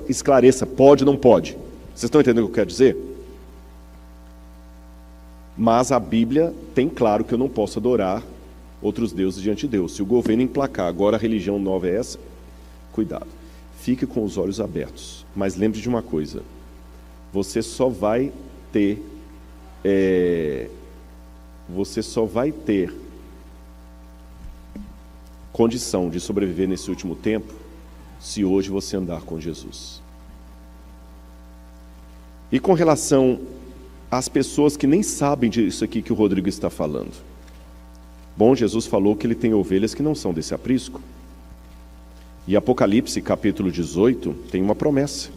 esclareça, pode ou não pode. Vocês estão entendendo o que eu quero dizer? Mas a Bíblia tem claro que eu não posso adorar outros deuses diante de Deus. Se o governo emplacar, agora a religião nova é essa, cuidado. Fique com os olhos abertos. Mas lembre de uma coisa, você só vai ter condição de sobreviver nesse último tempo se hoje você andar com Jesus. E com relação às pessoas que nem sabem disso aqui que o Rodrigo está falando. Bom, Jesus falou que ele tem ovelhas que não são desse aprisco. E Apocalipse, capítulo 18, tem uma promessa.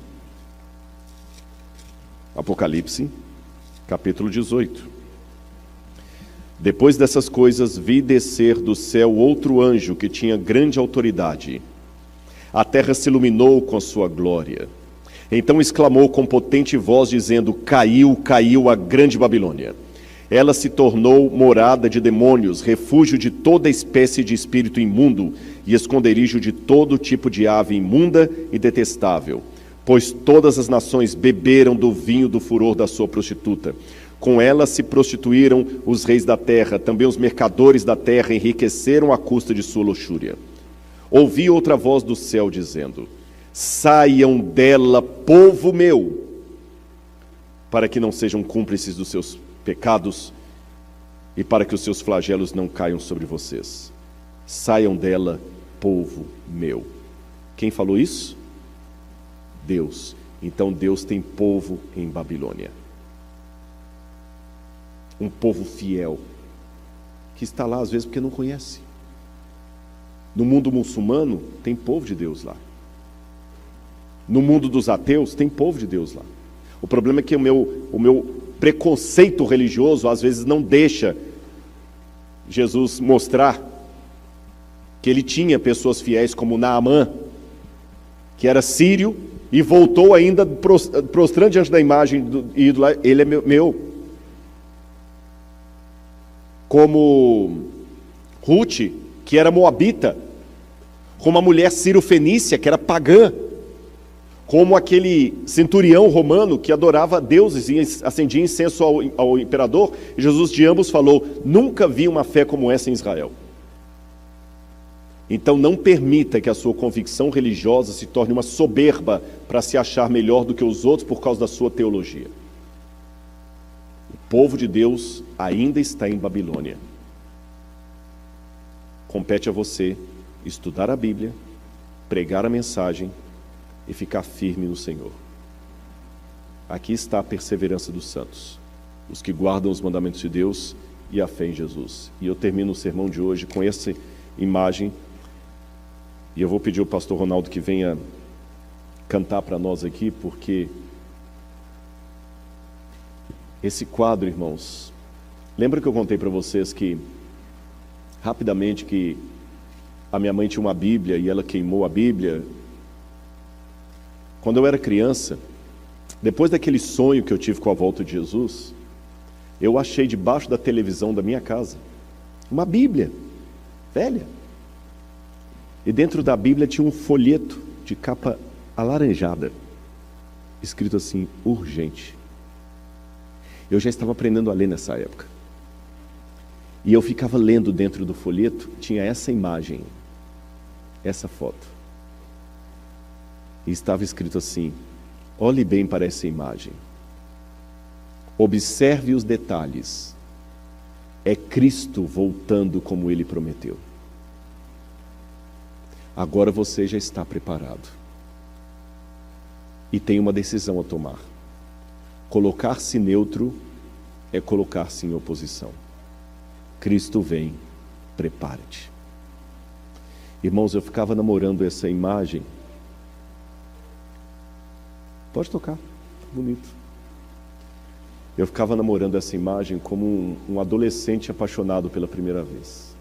Apocalipse, capítulo 18. Depois dessas coisas, vi descer do céu outro anjo que tinha grande autoridade. A terra se iluminou com a sua glória. Então exclamou com potente voz, dizendo: caiu, caiu a grande Babilônia. Ela se tornou morada de demônios, refúgio de toda espécie de espírito imundo e esconderijo de todo tipo de ave imunda e detestável. Pois todas as nações beberam do vinho do furor da sua prostituta. Com ela se prostituíram os reis da terra, também os mercadores da terra enriqueceram à custa de sua luxúria. Ouvi outra voz do céu dizendo: saiam dela, povo meu, para que não sejam cúmplices dos seus pecados e para que os seus flagelos não caiam sobre vocês. Saiam dela, povo meu. Quem falou isso? Deus. Então Deus tem povo em Babilônia. Um povo fiel, que está lá às vezes porque não conhece. No mundo muçulmano, tem povo de Deus lá. No mundo dos ateus, tem povo de Deus lá. O problema é que o meu preconceito religioso às vezes não deixa Jesus mostrar que ele tinha pessoas fiéis como Naamã, que era sírio e voltou ainda prostrando diante da imagem do ídolo. Ele é meu. Como Ruth, que era moabita, como a mulher sírio-fenícia, que era pagã, como aquele centurião romano que adorava deuses e acendia incenso ao imperador. E Jesus de ambos falou: nunca vi uma fé como essa em Israel. Então não permita que a sua convicção religiosa se torne uma soberba para se achar melhor do que os outros por causa da sua teologia. O povo de Deus ainda está em Babilônia. Compete a você estudar a Bíblia, pregar a mensagem e ficar firme no Senhor. Aqui está a perseverança dos santos, os que guardam os mandamentos de Deus e a fé em Jesus. E eu termino o sermão de hoje com essa imagem, e eu vou pedir ao pastor Ronaldo que venha cantar para nós aqui, porque esse quadro, irmãos, lembra que eu contei para vocês que, rapidamente, que a minha mãe tinha uma Bíblia e ela queimou a Bíblia? Quando eu era criança, depois daquele sonho que eu tive com a volta de Jesus, eu achei debaixo da televisão da minha casa uma Bíblia velha. E dentro da Bíblia tinha um folheto de capa alaranjada, escrito assim: urgente. Eu já estava aprendendo a ler nessa época. E eu ficava lendo dentro do folheto, tinha essa imagem, essa foto. E estava escrito assim: olhe bem para essa imagem. Observe os detalhes. É Cristo voltando como Ele prometeu. Agora você já está preparado. E tem uma decisão a tomar. Colocar-se neutro é colocar-se em oposição. Cristo vem, prepare-te. Irmãos, eu ficava namorando essa imagem. Pode tocar, bonito. Eu ficava namorando essa imagem como um adolescente apaixonado pela primeira vez.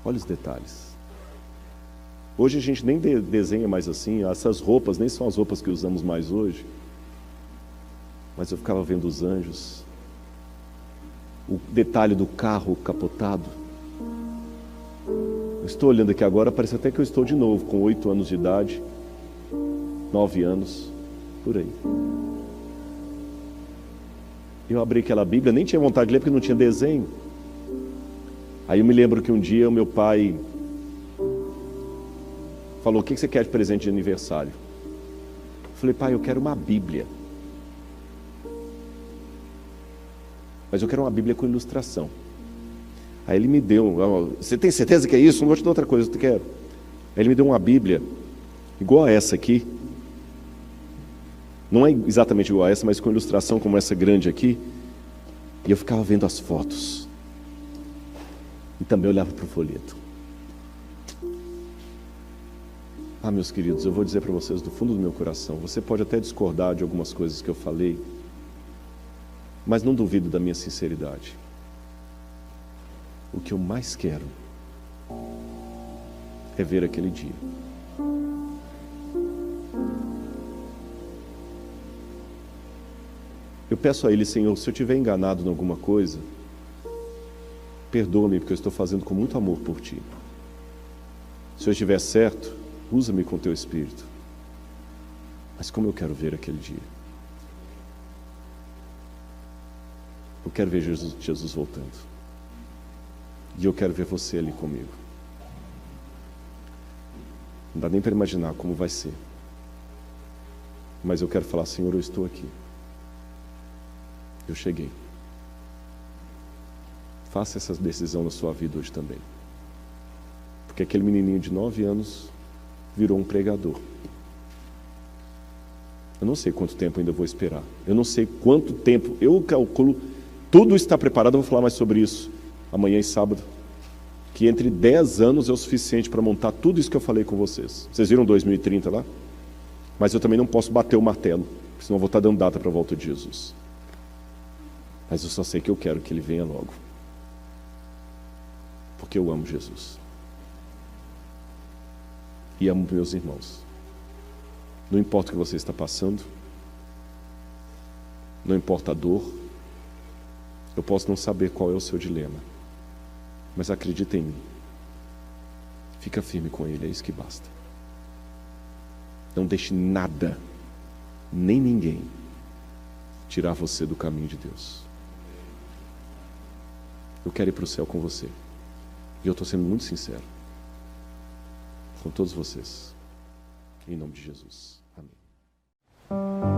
Olha os detalhes. Hoje a gente nem desenha mais assim, essas roupas nem são as roupas que usamos mais hoje. Mas eu ficava vendo os anjos, o detalhe do carro capotado. Eu estou olhando aqui agora, parece até que eu estou de novo, com 8 anos de idade, 9 anos, por aí. Eu abri aquela Bíblia, nem tinha vontade de ler porque não tinha desenho. Aí eu me lembro que um dia o meu pai falou: o que você quer de presente de aniversário? Eu falei: pai, eu quero uma Bíblia. Mas eu quero uma Bíblia com ilustração. Aí ele me deu: você tem certeza que é isso? Não vou te dar outra coisa, eu quero. Aí ele me deu uma Bíblia igual a essa aqui. Não é exatamente igual a essa, mas com ilustração como essa grande aqui. E eu ficava vendo as fotos. E também olhava para o folheto. Ah, meus queridos, eu vou dizer para vocês do fundo do meu coração, você pode até discordar de algumas coisas que eu falei, mas não duvido da minha sinceridade. O que eu mais quero é ver aquele dia. Eu peço a Ele: Senhor, se eu estiver enganado em alguma coisa, perdoa-me, porque eu estou fazendo com muito amor por Ti. Se eu estiver certo, usa-me com Teu Espírito. Mas como eu quero ver aquele dia? Eu quero ver Jesus voltando. E eu quero ver você ali comigo. Não dá nem para imaginar como vai ser. Mas eu quero falar: Senhor, eu estou aqui. Eu cheguei. Faça essa decisão na sua vida hoje também. Porque aquele menininho de 9 anos virou um pregador. Eu não sei quanto tempo ainda vou esperar. Eu não sei quanto tempo. Eu calculo, tudo está preparado. Eu vou falar mais sobre isso amanhã e sábado. Que entre 10 anos é o suficiente para montar tudo isso que eu falei com vocês. Vocês viram 2030 lá? Mas eu também não posso bater o martelo, senão eu vou estar dando data para a volta de Jesus. Mas eu só sei que eu quero que Ele venha logo. Porque eu amo Jesus. E amo meus irmãos. Não importa o que você está passando. Não importa a dor. Eu posso não saber qual é o seu dilema. Mas acredita em mim. Fica firme com Ele, é isso que basta. Não deixe nada, nem ninguém, tirar você do caminho de Deus. Eu quero ir para o céu com você. E eu estou sendo muito sincero com todos vocês. Em nome de Jesus. Amém.